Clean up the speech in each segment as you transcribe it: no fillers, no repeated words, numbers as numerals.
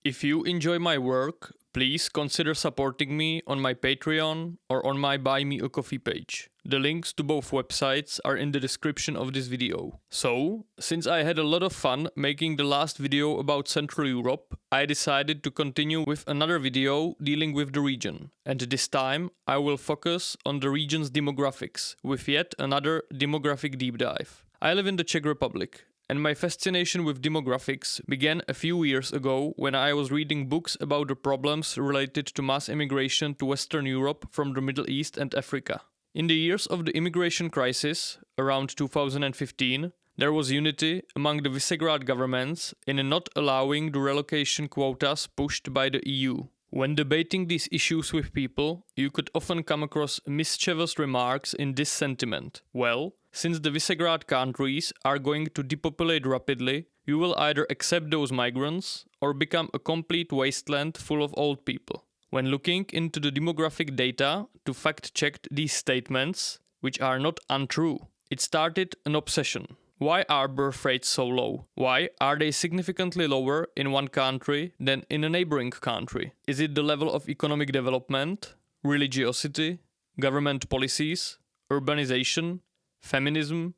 If you enjoy my work, please consider supporting me on my Patreon or on my Buy Me a Coffee page. The links to both websites are in the description of this video. So, since I had a lot of fun making the last video about Central Europe, I decided to continue with another video dealing with the region. And this time I will focus on the region's demographics with yet another demographic deep dive. I live in the Czech Republic, and my fascination with demographics began a few years ago when I was reading books about the problems related to mass immigration to Western Europe from the Middle East and Africa. In the years of the immigration crisis, around 2015, there was unity among the Visegrad governments in not allowing the relocation quotas pushed by the EU. When debating these issues with people, you could often come across mischievous remarks in this sentiment. Well, since the Visegrad countries are going to depopulate rapidly, you will either accept those migrants or become a complete wasteland full of old people. When looking into the demographic data to fact-check these statements, which are not untrue, it started an obsession. Why are birth rates so low? Why are they significantly lower in one country than in a neighboring country? Is it the level of economic development, religiosity, government policies, urbanization, feminism,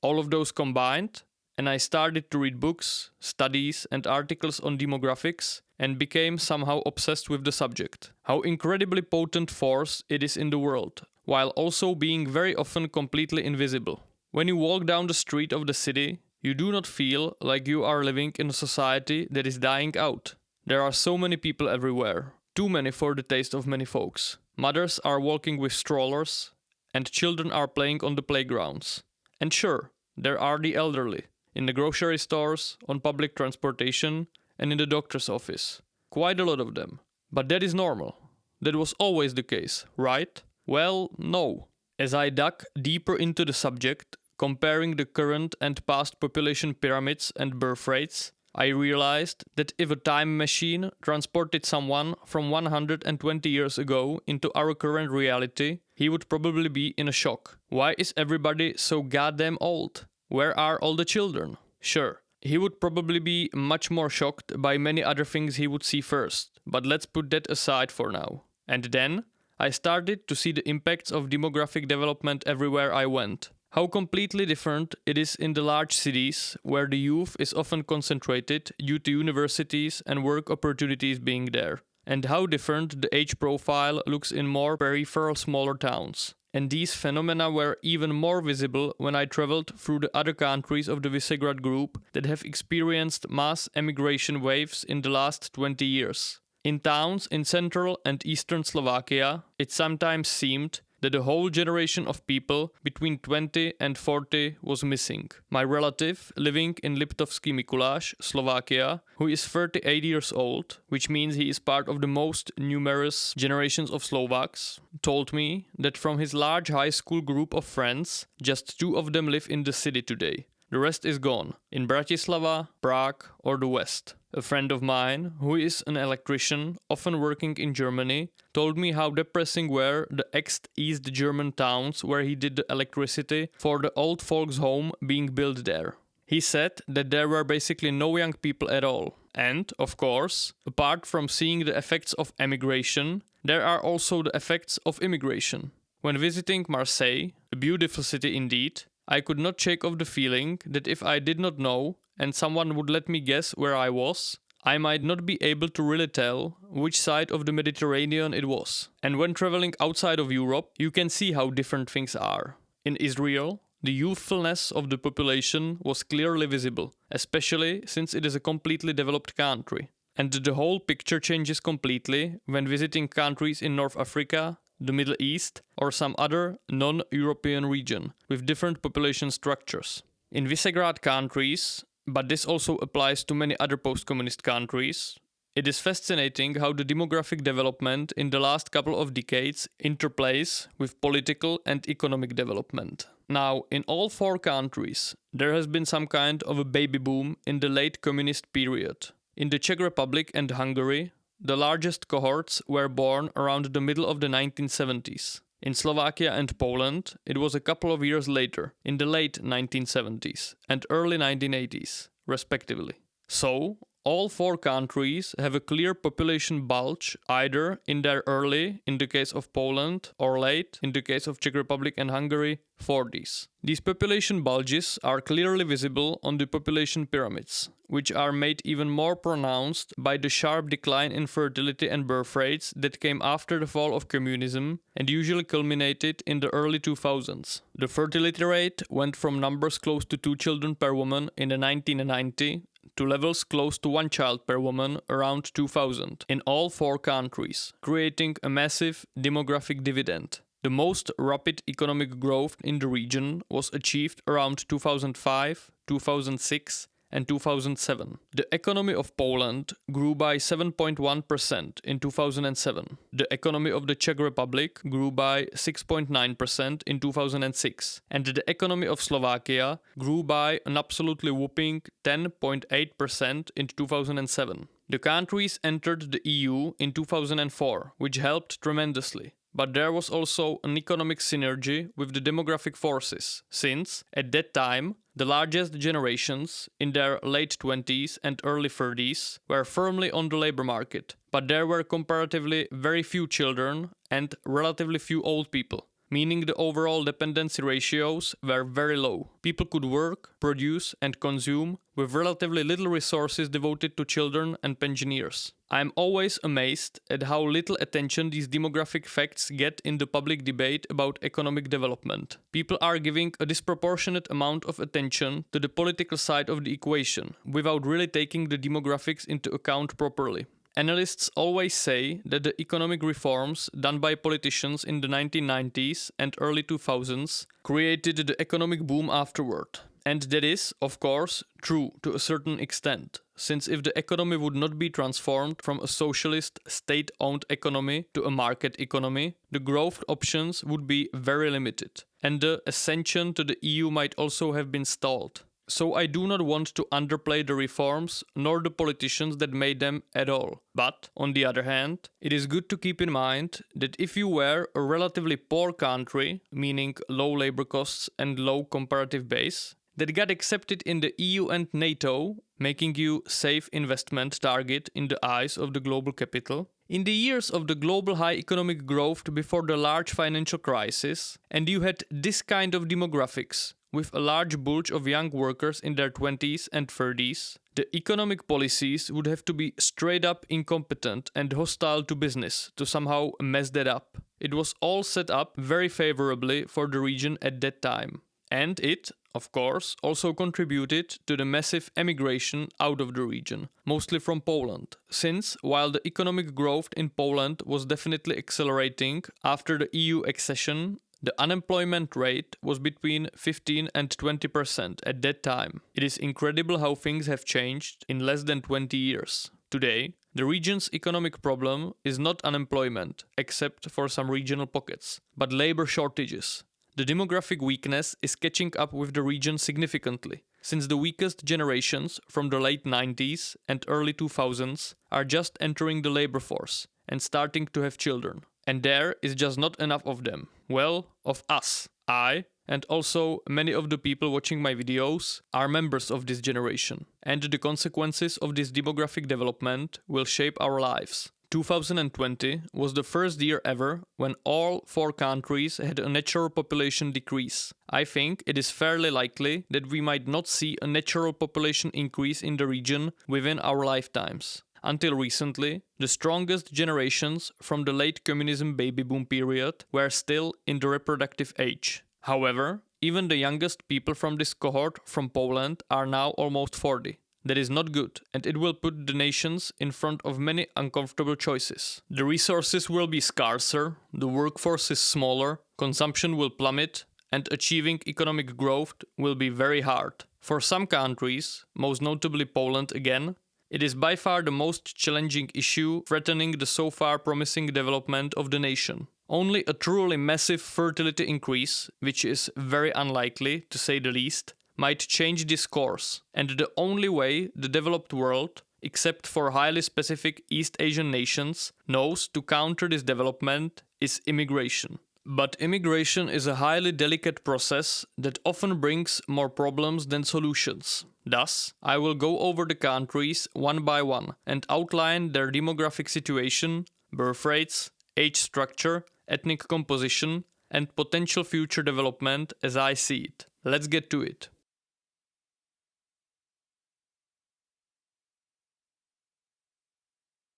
all of those combined? And I started to read books, studies and articles on demographics and became somehow obsessed with the subject. How incredibly potent force it is in the world, while also being very often completely invisible. When you walk down the street of the city, you do not feel like you are living in a society that is dying out. There are so many people everywhere, too many for the taste of many folks. Mothers are walking with strollers, and children are playing on the playgrounds. And sure, there are the elderly, in the grocery stores, on public transportation, and in the doctor's office. Quite a lot of them. But that is normal. That was always the case, right? Well, no. As I dug deeper into the subject, comparing the current and past population pyramids and birth rates, I realized that if a time machine transported someone from 120 years ago into our current reality, he would probably be in a shock. Why is everybody so goddamn old? Where are all the children? Sure, he would probably be much more shocked by many other things he would see first, but let's put that aside for now. And then I started to see the impacts of demographic development everywhere I went. How completely different it is in the large cities, where the youth is often concentrated due to universities and work opportunities being there. And how different the age profile looks in more peripheral smaller towns. And these phenomena were even more visible when I traveled through the other countries of the Visegrad group that have experienced mass emigration waves in the last 20 years. In towns in central and eastern Slovakia, it sometimes seemed that the whole generation of people between 20 and 40 was missing. My relative, living in Liptovský Mikuláš, Slovakia, who is 38 years old, which means he is part of the most numerous generations of Slovaks, told me that from his large high school group of friends, just 2 of them live in the city today. The rest is gone, in Bratislava, Prague or the West. A friend of mine, who is an electrician, often working in Germany, told me how depressing were the ex-East German towns where he did the electricity for the old folks' home being built there. He said that there were basically no young people at all. And, of course, apart from seeing the effects of emigration, there are also the effects of immigration. When visiting Marseille, a beautiful city indeed, I could not shake off the feeling that if I did not know, and someone would let me guess where I was, I might not be able to really tell which side of the Mediterranean it was. And when traveling outside of Europe, you can see how different things are. In Israel, the youthfulness of the population was clearly visible, especially since it is a completely developed country. And the whole picture changes completely when visiting countries in North Africa, the Middle East, or some other non-European region with different population structures. In Visegrad countries, but this also applies to many other post-communist countries, it is fascinating how the demographic development in the last couple of decades interplays with political and economic development. Now, in all 4 countries, there has been some kind of a baby boom in the late communist period. In the Czech Republic and Hungary, the largest cohorts were born around the middle of the 1970s. In Slovakia and Poland, it was a couple of years later, in the late 1970s and early 1980s, respectively. So, all four countries have a clear population bulge, either in their early, in the case of Poland, or late, in the case of Czech Republic and Hungary, 40s. These population bulges are clearly visible on the population pyramids, which are made even more pronounced by the sharp decline in fertility and birth rates that came after the fall of communism and usually culminated in the early 2000s. The fertility rate went from numbers close to 2 children per woman in the 1990 to levels close to 1 child per woman around 2000 in all four countries, creating a massive demographic dividend. The most rapid economic growth in the region was achieved around 2005, 2006 and 2007. The economy of Poland grew by 7.1% in 2007. The economy of the Czech Republic grew by 6.9% in 2006. And the economy of Slovakia grew by an absolutely whopping 10.8% in 2007. The countries entered the EU in 2004, which helped tremendously. But there was also an economic synergy with the demographic forces, since, at that time, the largest generations, in their late 20s and early 30s, were firmly on the labor market, but there were comparatively very few children and relatively few old people, meaning the overall dependency ratios were very low. People could work, produce and consume with relatively little resources devoted to children and pensioners. I am always amazed at how little attention these demographic facts get in the public debate about economic development. People are giving a disproportionate amount of attention to the political side of the equation, without really taking the demographics into account properly. Analysts always say that the economic reforms done by politicians in the 1990s and early 2000s created the economic boom afterward. And that is, of course, true to a certain extent, since if the economy would not be transformed from a socialist, state-owned economy to a market economy, the growth options would be very limited, and the ascension to the EU might also have been stalled. So I do not want to underplay the reforms nor the politicians that made them at all. But, on the other hand, it is good to keep in mind that if you were a relatively poor country, meaning low labor costs and low comparative base, that got accepted in the EU and NATO, making you safe investment target in the eyes of the global capital. In the years of the global high economic growth before the large financial crisis, and you had this kind of demographics, with a large bulge of young workers in their 20s and 30s, the economic policies would have to be straight up incompetent and hostile to business to somehow mess that up. It was all set up very favorably for the region at that time. And it, of course, also contributed to the massive emigration out of the region, mostly from Poland, since while the economic growth in Poland was definitely accelerating after the EU accession, the unemployment rate was between 15 and 20% at that time. It is incredible how things have changed in less than 20 years. Today, the region's economic problem is not unemployment, except for some regional pockets, but labor shortages. The demographic weakness is catching up with the region significantly, since the weakest generations from the late 90s and early 2000s are just entering the labor force and starting to have children. And there is just not enough of them. Well, of us. I, and also many of the people watching my videos, are members of this generation. And the consequences of this demographic development will shape our lives. 2020 was the first year ever when all four countries had a natural population decrease. I think it is fairly likely that we might not see a natural population increase in the region within our lifetimes. Until recently, the strongest generations from the late communism baby boom period were still in the reproductive age. However, even the youngest people from this cohort from Poland are now almost 40. That is not good, and it will put the nations in front of many uncomfortable choices. The resources will be scarcer, the workforce is smaller, consumption will plummet, and achieving economic growth will be very hard. For some countries, most notably Poland again, it is by far the most challenging issue threatening the so far promising development of the nation. Only a truly massive fertility increase, which is very unlikely, to say the least, might change this course. And the only way the developed world, except for highly specific East Asian nations, knows to counter this development is immigration. But immigration is a highly delicate process that often brings more problems than solutions. Thus, I will go over the countries one by one and outline their demographic situation, birth rates, age structure, ethnic composition, and potential future development as I see it. Let's get to it.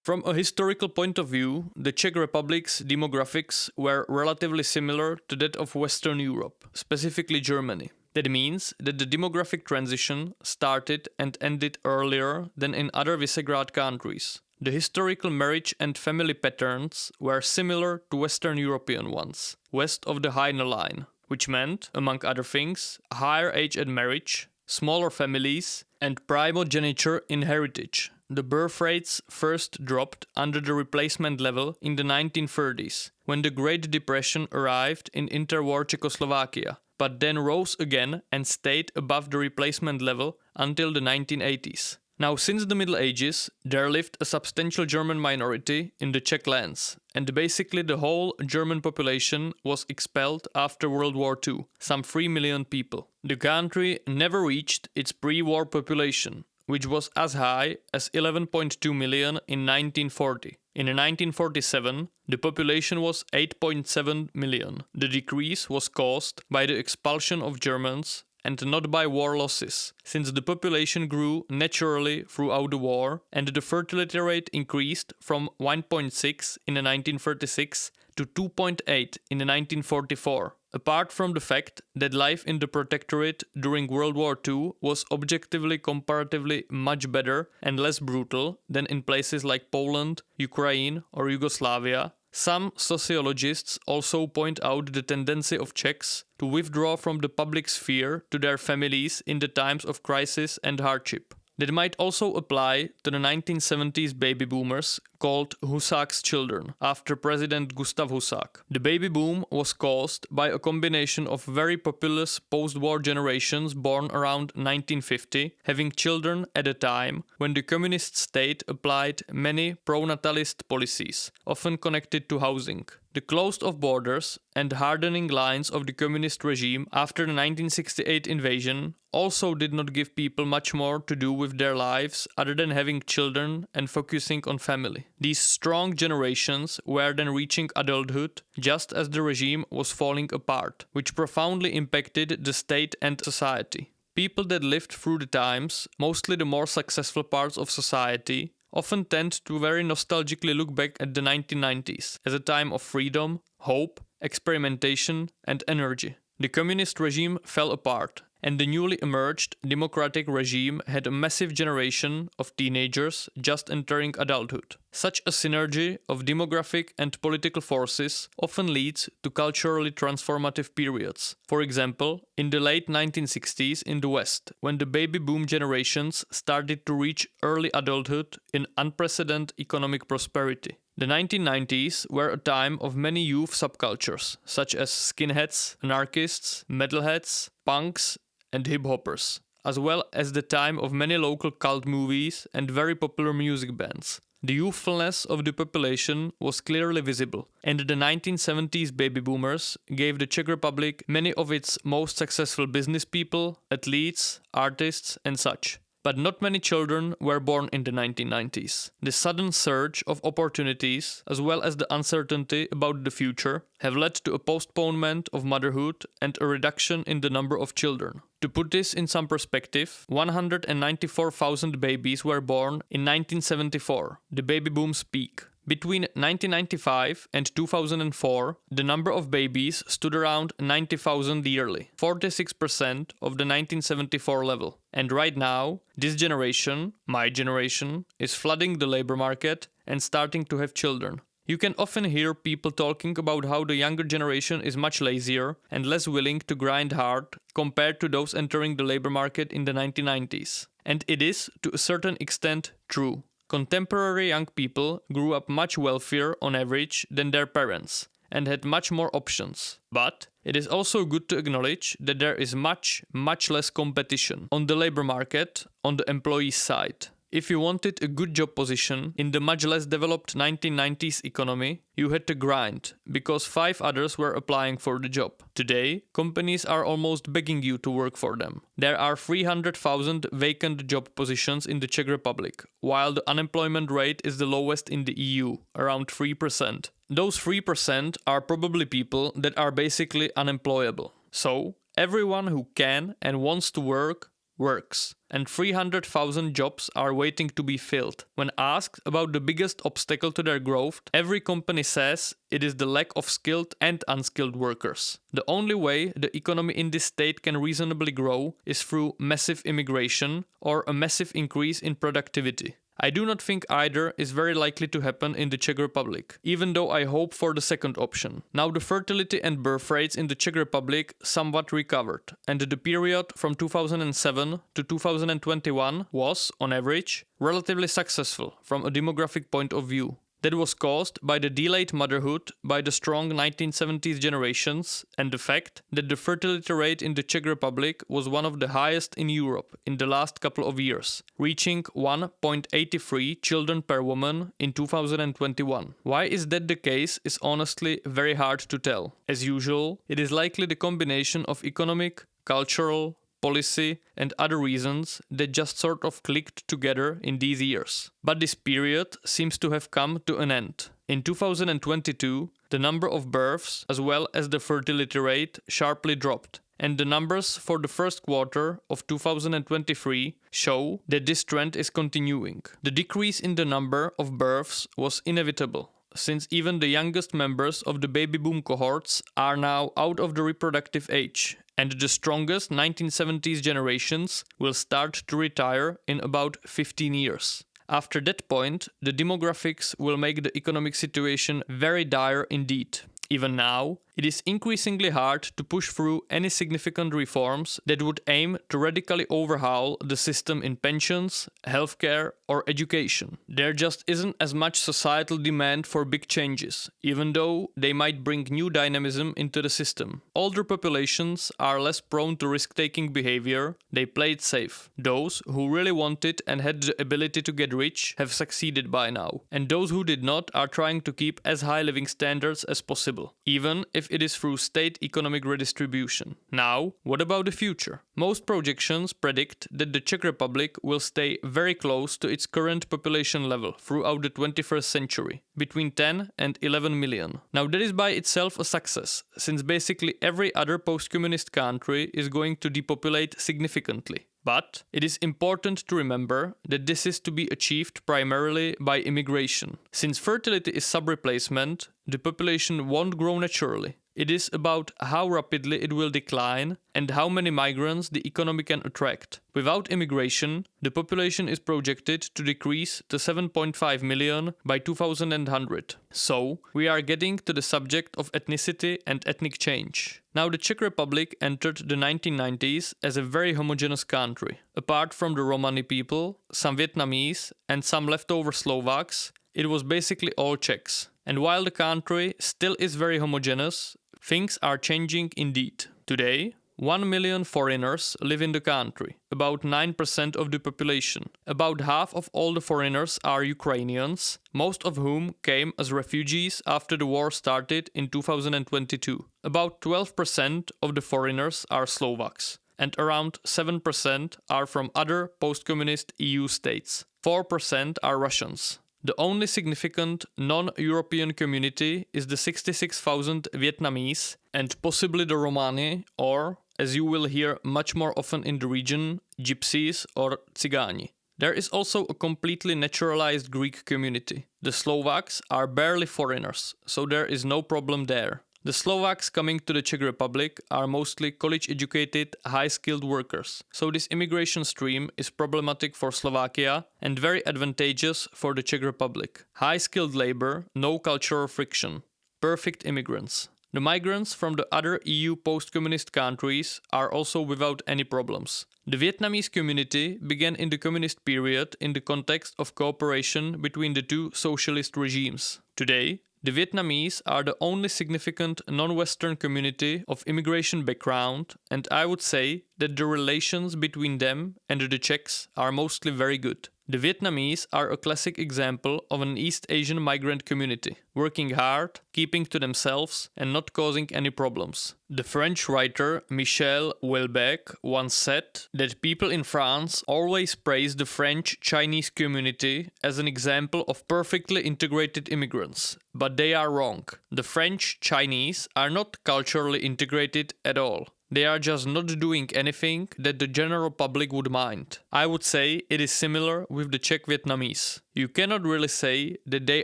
From a historical point of view, the Czech Republic's demographics were relatively similar to that of Western Europe, specifically Germany. That means that the demographic transition started and ended earlier than in other Visegrad countries. The historical marriage and family patterns were similar to Western European ones, west of the Heine line, which meant, among other things, a higher age at marriage, smaller families, and primogeniture in heritage. The birth rates first dropped under the replacement level in the 1930s, when the Great Depression arrived in interwar Czechoslovakia, but then rose again and stayed above the replacement level until the 1980s. Now, since the Middle Ages, there lived a substantial German minority in the Czech lands, and basically the whole German population was expelled after World War II, some 3 million people. The country never reached its pre-war population, which was as high as 11.2 million in 1940. In 1947, the population was 8.7 million. The decrease was caused by the expulsion of Germans and not by war losses, since the population grew naturally throughout the war and the fertility rate increased from 1.6 in 1936 to 2.8 in 1944. Apart from the fact that life in the Protectorate during World War II was objectively comparatively much better and less brutal than in places like Poland, Ukraine or Yugoslavia, some sociologists also point out the tendency of Czechs to withdraw from the public sphere to their families in the times of crisis and hardship. That might also apply to the 1970s baby boomers called Husak's children, after President Gustav Husak. The baby boom was caused by a combination of very populous post-war generations born around 1950, having children at a time when the communist state applied many pro-natalist policies, often connected to housing. The closed-off borders and hardening lines of the communist regime after the 1968 invasion also did not give people much more to do with their lives other than having children and focusing on family. These strong generations were then reaching adulthood just as the regime was falling apart, which profoundly impacted the state and society. People that lived through the times, mostly the more successful parts of society, often tend to very nostalgically look back at the 1990s as a time of freedom, hope, experimentation, and energy. The communist regime fell apart, and the newly emerged democratic regime had a massive generation of teenagers just entering adulthood. Such a synergy of demographic and political forces often leads to culturally transformative periods. For example, in the late 1960s in the West, when the baby boom generations started to reach early adulthood in unprecedented economic prosperity. The 1990s were a time of many youth subcultures, such as skinheads, anarchists, metalheads, punks, and hip-hoppers, as well as the time of many local cult movies and very popular music bands. The youthfulness of the population was clearly visible, and the 1970s baby boomers gave the Czech Republic many of its most successful business people, athletes, artists, and such. But not many children were born in the 1990s. The sudden surge of opportunities, as well as the uncertainty about the future, have led to a postponement of motherhood and a reduction in the number of children. To put this in some perspective, 194,000 babies were born in 1974, the baby boom's peak. Between 1995 and 2004, the number of babies stood around 90,000 yearly, 46% of the 1974 level. And right now, this generation, my generation, is flooding the labor market and starting to have children. You can often hear people talking about how the younger generation is much lazier and less willing to grind hard compared to those entering the labor market in the 1990s. And it is, to a certain extent, true. Contemporary young people grew up much wealthier on average than their parents and had much more options. But it is also good to acknowledge that there is much less competition on the labor market on the employee side. If you wanted a good job position in the much less developed 1990s economy, you had to grind, because 5 others were applying for the job. Today, companies are almost begging you to work for them. There are 300,000 vacant job positions in the Czech Republic, while the unemployment rate is the lowest in the EU, around 3%. Those 3% are probably people that are basically unemployable. So, everyone who can and wants to work, works, and 300,000 jobs are waiting to be filled. When asked about the biggest obstacle to their growth, every company says it is the lack of skilled and unskilled workers. The only way the economy in this state can reasonably grow is through massive immigration or a massive increase in productivity. I do not think either is very likely to happen in the Czech Republic, even though I hope for the second option. Now the fertility and birth rates in the Czech Republic somewhat recovered, and the period from 2007 to 2021 was, on average, relatively successful from a demographic point of view. That was caused by the delayed motherhood by the strong 1970s generations and the fact that the fertility rate in the Czech Republic was one of the highest in Europe in the last couple of years, reaching 1.83 children per woman in 2021. Why is that the case is honestly very hard to tell. As usual, it is likely the combination of economic, cultural, policy and other reasons that just sort of clicked together in these years. But this period seems to have come to an end. In 2022, the number of births as well as the fertility rate sharply dropped, and the numbers for the first quarter of 2023 show that this trend is continuing. The decrease in the number of births was inevitable, since even the youngest members of the baby boom cohorts are now out of the reproductive age, and the strongest 1970s generations will start to retire in about 15 years. After that point, the demographics will make the economic situation very dire indeed. Even now, it is increasingly hard to push through any significant reforms that would aim to radically overhaul the system in pensions, healthcare, or education. There just isn't as much societal demand for big changes, even though they might bring new dynamism into the system. Older populations are less prone to risk-taking behavior, they play it safe. Those who really wanted and had the ability to get rich have succeeded by now, and those who did not are trying to keep as high living standards as possible, even if it is through state economic redistribution. Now, what about the future? Most projections predict that the Czech Republic will stay very close to its current population level throughout the 21st century, between 10 and 11 million. Now that is by itself a success, since basically every other post-communist country is going to depopulate significantly. But it is important to remember that this is to be achieved primarily by immigration. Since fertility is sub-replacement, the population won't grow naturally. It is about how rapidly it will decline and how many migrants the economy can attract. Without immigration, the population is projected to decrease to 7.5 million by 2100. So, we are getting to the subject of ethnicity and ethnic change. Now, the Czech Republic entered the 1990s as a very homogeneous country. Apart from the Romani people, some Vietnamese, and some leftover Slovaks, it was basically all Czechs. And while the country still is very homogeneous, things are changing indeed. Today, 1 million foreigners live in the country, about 9% of the population. About half of all the foreigners are Ukrainians, most of whom came as refugees after the war started in 2022. About 12% of the foreigners are Slovaks, and around 7% are from other post-communist EU states. 4% are Russians. The only significant non-European community is the 66,000 Vietnamese and possibly the Romani, or, as you will hear much more often in the region, Gypsies or Tsigani. There is also a completely naturalized Greek community. The Slovaks are barely foreigners, so there is no problem there. The Slovaks coming to the Czech Republic are mostly college-educated, high-skilled workers, so this immigration stream is problematic for Slovakia and very advantageous for the Czech Republic. High-skilled labor, no cultural friction, perfect immigrants. The migrants from the other EU post-communist countries are also without any problems. The Vietnamese community began in the communist period in the context of cooperation between the two socialist regimes. Today, the Vietnamese are the only significant non-Western community of immigration background, and I would say that the relations between them and the Czechs are mostly very good. The Vietnamese are a classic example of an East Asian migrant community, working hard, keeping to themselves, and not causing any problems. The French writer Michel Houellebecq once said that people in France always praise the French Chinese community as an example of perfectly integrated immigrants, but they are wrong. The French Chinese are not culturally integrated at all. They are just not doing anything that the general public would mind. I would say it is similar with the Czech Vietnamese. You cannot really say that they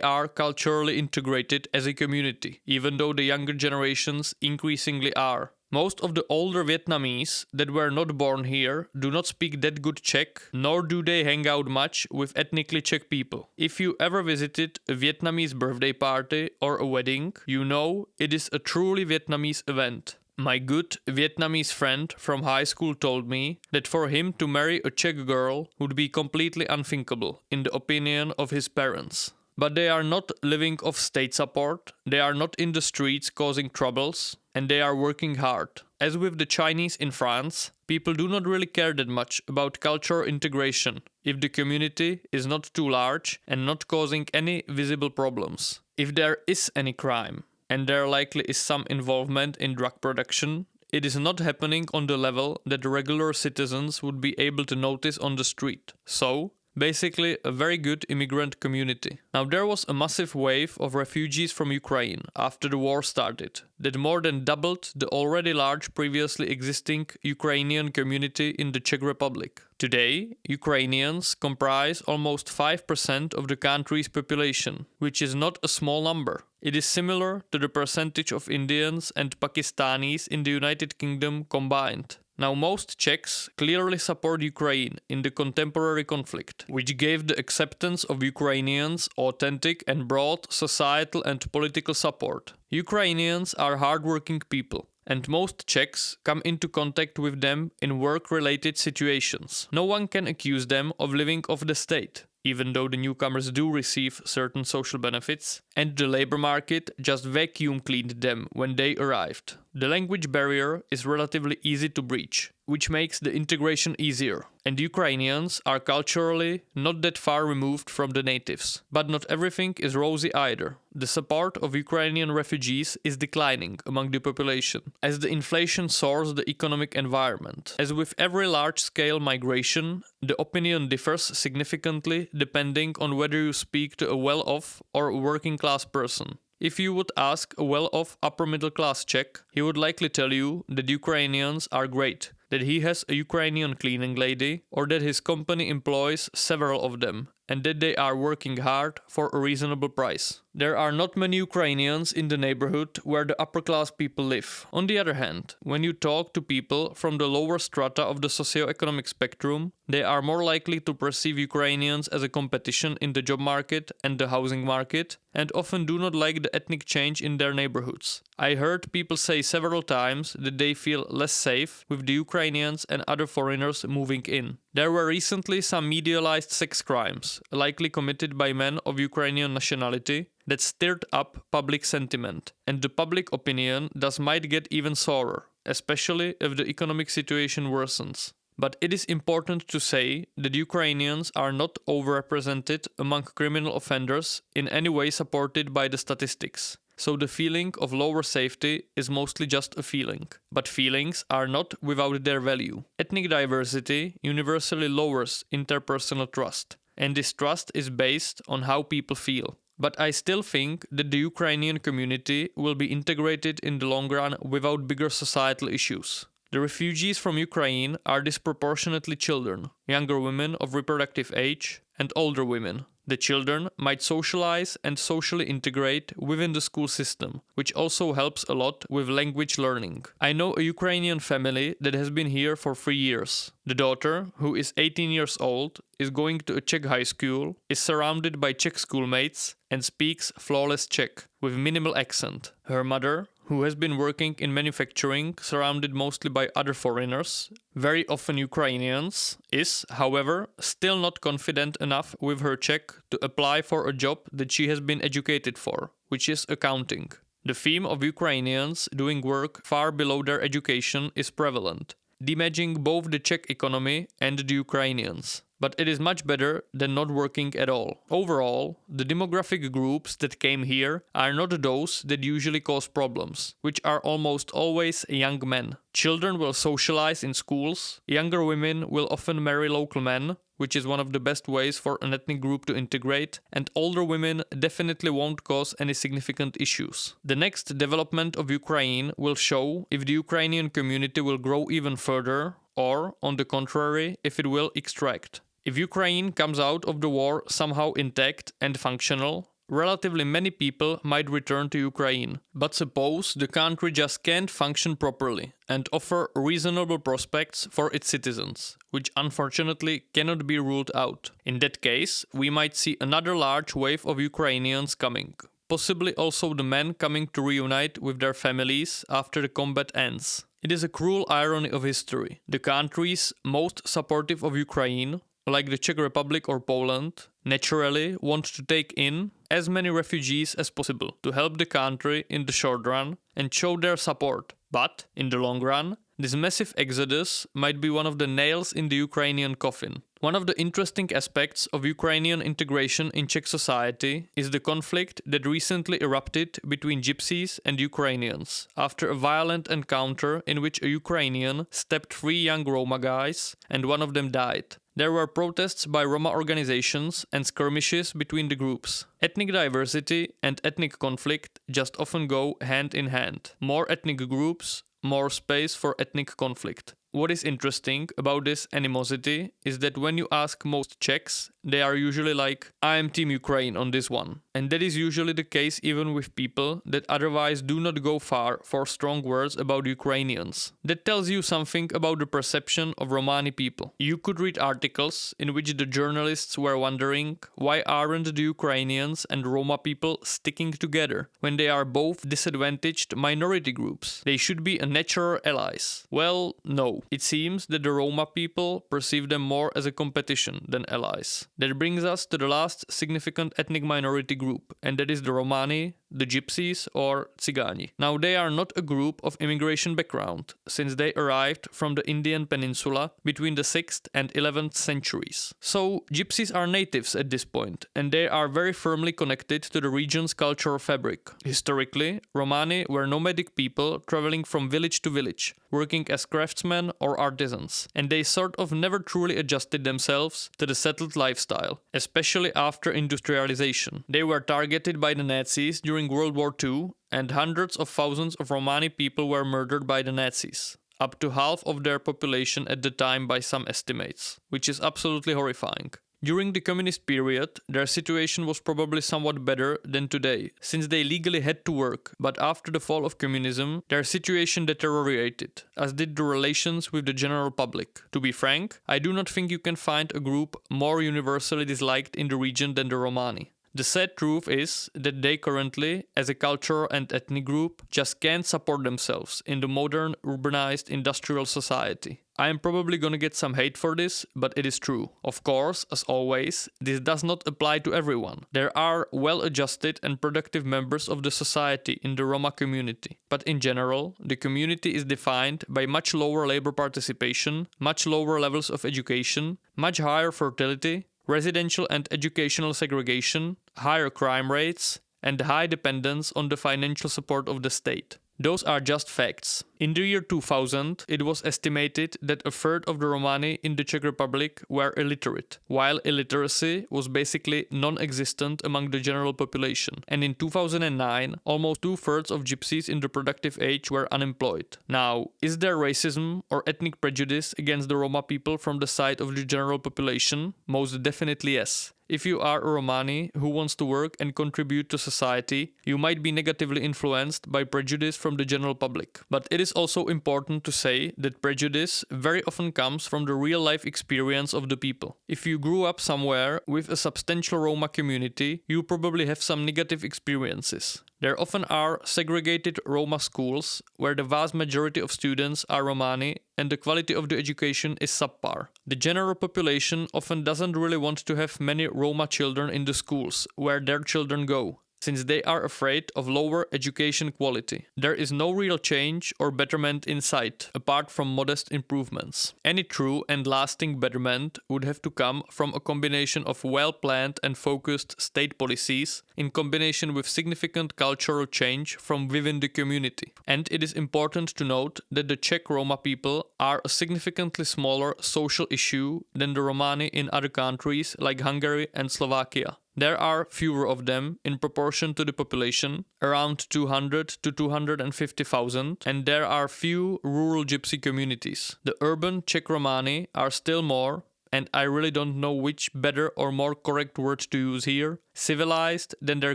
are culturally integrated as a community, even though the younger generations increasingly are. Most of the older Vietnamese that were not born here do not speak that good Czech, nor do they hang out much with ethnically Czech people. If you ever visited a Vietnamese birthday party or a wedding, you know it is a truly Vietnamese event. My good Vietnamese friend from high school told me that for him to marry a Czech girl would be completely unthinkable, in the opinion of his parents. But they are not living off state support, they are not in the streets causing troubles, and they are working hard. As with the Chinese in France, people do not really care that much about cultural integration if the community is not too large and not causing any visible problems. If there is any crime, and there likely is some involvement in drug production, it is not happening on the level that regular citizens would be able to notice on the street. So, basically a very good immigrant community. Now there was a massive wave of refugees from Ukraine after the war started, that more than doubled the already large previously existing Ukrainian community in the Czech Republic. Today, Ukrainians comprise almost 5% of the country's population, which is not a small number. It is similar to the percentage of Indians and Pakistanis in the United Kingdom combined. Now most Czechs clearly support Ukraine in the contemporary conflict, which gave the acceptance of Ukrainians authentic and broad societal and political support. Ukrainians are hardworking people, and most Czechs come into contact with them in work-related situations. No one can accuse them of living off the state, even though the newcomers do receive certain social benefits, and the labor market just vacuum cleaned them when they arrived. The language barrier is relatively easy to breach, which makes the integration easier. And Ukrainians are culturally not that far removed from the natives. But not everything is rosy either. The support of Ukrainian refugees is declining among the population, as the inflation soars the economic environment. As with every large-scale migration, the opinion differs significantly depending on whether you speak to a well-off or working-class person. If you would ask a well-off upper-middle-class Czech, he would likely tell you that Ukrainians are great, that he has a Ukrainian cleaning lady, or that his company employs several of them, and that they are working hard for a reasonable price. There are not many Ukrainians in the neighborhood where the upper-class people live. On the other hand, when you talk to people from the lower strata of the socio-economic spectrum, they are more likely to perceive Ukrainians as a competition in the job market and the housing market, and often do not like the ethnic change in their neighborhoods. I heard people say several times that they feel less safe with the Ukrainians and other foreigners moving in. There were recently some medialized sex crimes, likely committed by men of Ukrainian nationality, that stirred up public sentiment, and the public opinion thus might get even sorer, especially if the economic situation worsens. But it is important to say that Ukrainians are not overrepresented among criminal offenders in any way supported by the statistics. So the feeling of lower safety is mostly just a feeling. But feelings are not without their value. Ethnic diversity universally lowers interpersonal trust, and this trust is based on how people feel. But I still think that the Ukrainian community will be integrated in the long run without bigger societal issues. The refugees from Ukraine are disproportionately children, younger women of reproductive age, and older women. The children might socialize and socially integrate within the school system, which also helps a lot with language learning. I know a Ukrainian family that has been here for 3 years. The daughter, who is 18 years old, is going to a Czech high school, is surrounded by Czech schoolmates, and speaks flawless Czech, with minimal accent. Her mother, who has been working in manufacturing, surrounded mostly by other foreigners, very often Ukrainians, is, however, still not confident enough with her Czech to apply for a job that she has been educated for, which is accounting. The theme of Ukrainians doing work far below their education is prevalent, damaging both the Czech economy and the Ukrainians. but it is much better than not working at all. Overall, the demographic groups that came here are not those that usually cause problems, which are almost always young men. Children will socialize in schools, younger women will often marry local men, which is one of the best ways for an ethnic group to integrate, and older women definitely won't cause any significant issues. The next development of Ukraine will show if the Ukrainian community will grow even further, or, on the contrary, if it will extract. If Ukraine comes out of the war somehow intact and functional, relatively many people might return to Ukraine. But suppose the country just can't function properly and offer reasonable prospects for its citizens, which unfortunately cannot be ruled out. In that case, we might see another large wave of Ukrainians coming. Possibly also the men coming to reunite with their families after the combat ends. It is a cruel irony of history. The countries most supportive of Ukraine, like the Czech Republic or Poland, naturally want to take in as many refugees as possible to help the country in the short run and show their support. But, in the long run, this massive exodus might be one of the nails in the Ukrainian coffin. One of the interesting aspects of Ukrainian integration in Czech society is the conflict that recently erupted between Gypsies and Ukrainians after a violent encounter in which a Ukrainian stabbed 3 young Roma guys and one of them died. There were protests by Roma organizations and skirmishes between the groups. Ethnic diversity and ethnic conflict just often go hand in hand. More ethnic groups, more space for ethnic conflict. What is interesting about this animosity is that when you ask most Czechs, they are usually like, I am Team Ukraine on this one. And that is usually the case even with people that otherwise do not go far for strong words about Ukrainians. That tells you something about the perception of Romani people. You could read articles in which the journalists were wondering why aren't the Ukrainians and Roma people sticking together when they are both disadvantaged minority groups. They should be natural allies. Well, no. It seems that the Roma people perceive them more as a competition than allies. That brings us to the last significant ethnic minority group, and that is the Romani, the Gypsies or Tsigani. Now they are not a group of immigration background, since they arrived from the Indian peninsula between the 6th and 11th centuries. So Gypsies are natives at this point, and they are very firmly connected to the region's cultural fabric. Historically, Romani were nomadic people traveling from village to village, working as craftsmen or artisans, and they sort of never truly adjusted themselves to the settled lifestyle, especially after industrialization. They were targeted by the Nazis during World War II, and hundreds of thousands of Romani people were murdered by the Nazis, up to half of their population at the time by some estimates, which is absolutely horrifying. During the communist period, their situation was probably somewhat better than today, since they legally had to work, but after the fall of communism, their situation deteriorated, as did the relations with the general public. To be frank, I do not think you can find a group more universally disliked in the region than the Romani. The sad truth is that they currently, as a cultural and ethnic group, just can't support themselves in the modern, urbanized, industrial society. I am probably gonna get some hate for this, but it is true. Of course, as always, this does not apply to everyone. There are well-adjusted and productive members of the society in the Roma community. But in general, the community is defined by much lower labor participation, much lower levels of education, much higher fertility, residential and educational segregation, higher crime rates, and high dependence on the financial support of the state. Those are just facts. In the year 2000, it was estimated that a third of the Romani in the Czech Republic were illiterate, while illiteracy was basically non-existent among the general population. And in 2009, almost 2/3 of Gypsies in the productive age were unemployed. Now, is there racism or ethnic prejudice against the Roma people from the side of the general population? Most definitely yes. If you are a Romani who wants to work and contribute to society, you might be negatively influenced by prejudice from the general public. But it is also important to say that prejudice very often comes from the real-life experience of the people. If you grew up somewhere with a substantial Roma community, you probably have some negative experiences. There often are segregated Roma schools where the vast majority of students are Romani and the quality of the education is subpar. The general population often doesn't really want to have many Roma children in the schools where their children go. since they are afraid of lower education quality. There is no real change or betterment in sight, apart from modest improvements. Any true and lasting betterment would have to come from a combination of well-planned and focused state policies in combination with significant cultural change from within the community. And it is important to note that the Czech Roma people are a significantly smaller social issue than the Romani in other countries like Hungary and Slovakia. There are fewer of them in proportion to the population, around 200 to 250,000, and there are few rural gypsy communities. The urban Czech Romani are still more, and I really don't know which better or more correct word to use here, civilized than their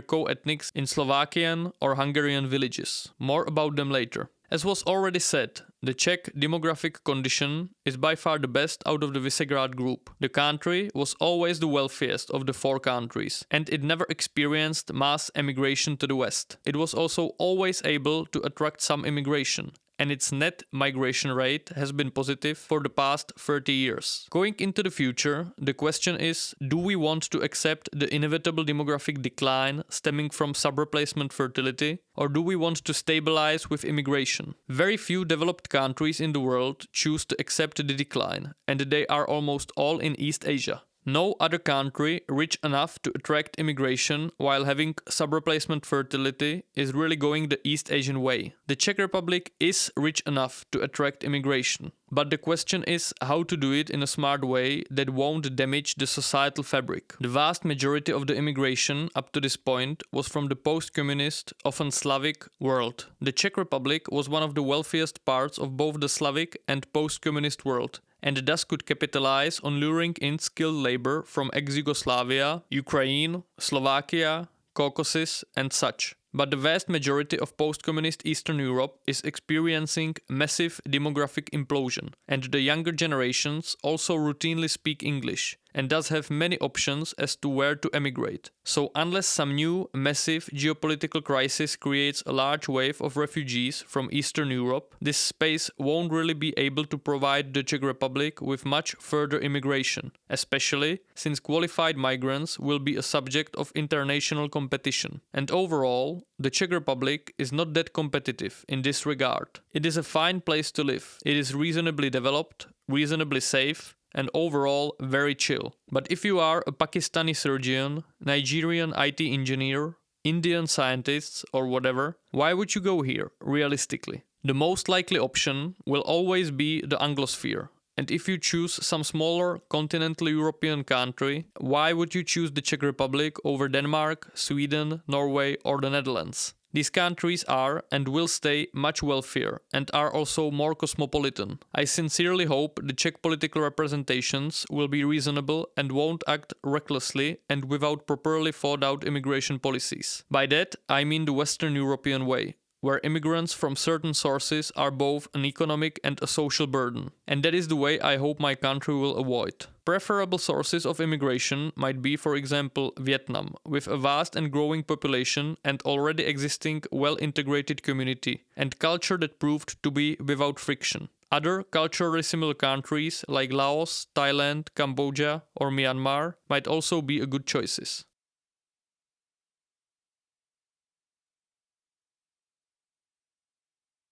co-ethnics in Slovakian or Hungarian villages. More about them later. As was already said, the Czech demographic condition is by far the best out of the Visegrad group. The country was always the wealthiest of the four countries, and it never experienced mass emigration to the west. It was also always able to attract some immigration, and its net migration rate has been positive for the past 30 years. Going into the future, the question is, do we want to accept the inevitable demographic decline stemming from sub-replacement fertility, or do we want to stabilize with immigration? Very few developed countries in the world choose to accept the decline, and they are almost all in East Asia. No other country rich enough to attract immigration while having sub-replacement fertility is really going the East Asian way. The Czech Republic is rich enough to attract immigration, but the question is how to do it in a smart way that won't damage the societal fabric. The vast majority of the immigration up to this point was from the post-communist, often Slavic world. The Czech Republic was one of the wealthiest parts of both the Slavic and post-communist world, and thus could capitalize on luring in skilled labor from ex-Yugoslavia, Ukraine, Slovakia, Caucasus, and such. But the vast majority of post-communist Eastern Europe is experiencing massive demographic implosion, and the younger generations also routinely speak English, and thus have many options as to where to emigrate. So unless some new, massive geopolitical crisis creates a large wave of refugees from Eastern Europe, this space won't really be able to provide the Czech Republic with much further immigration, especially since qualified migrants will be a subject of international competition. And overall, the Czech Republic is not that competitive in this regard. It is a fine place to live. It is reasonably developed, reasonably safe, and overall very chill. But if you are a Pakistani surgeon, Nigerian IT engineer, Indian scientist, or whatever, why would you go here, realistically? The most likely option will always be the Anglosphere. And if you choose some smaller continental European country, why would you choose the Czech Republic over Denmark, Sweden, Norway, or the Netherlands? These countries are and will stay much wealthier and are also more cosmopolitan. I sincerely hope the Czech political representations will be reasonable and won't act recklessly and without properly thought out immigration policies. By that, I mean the Western European way, where immigrants from certain sources are both an economic and a social burden. And that is the way I hope my country will avoid. Preferable sources of immigration might be, for example, Vietnam, with a vast and growing population and already existing well-integrated community, and culture that proved to be without friction. Other culturally similar countries like Laos, Thailand, Cambodia, or Myanmar might also be a good choices.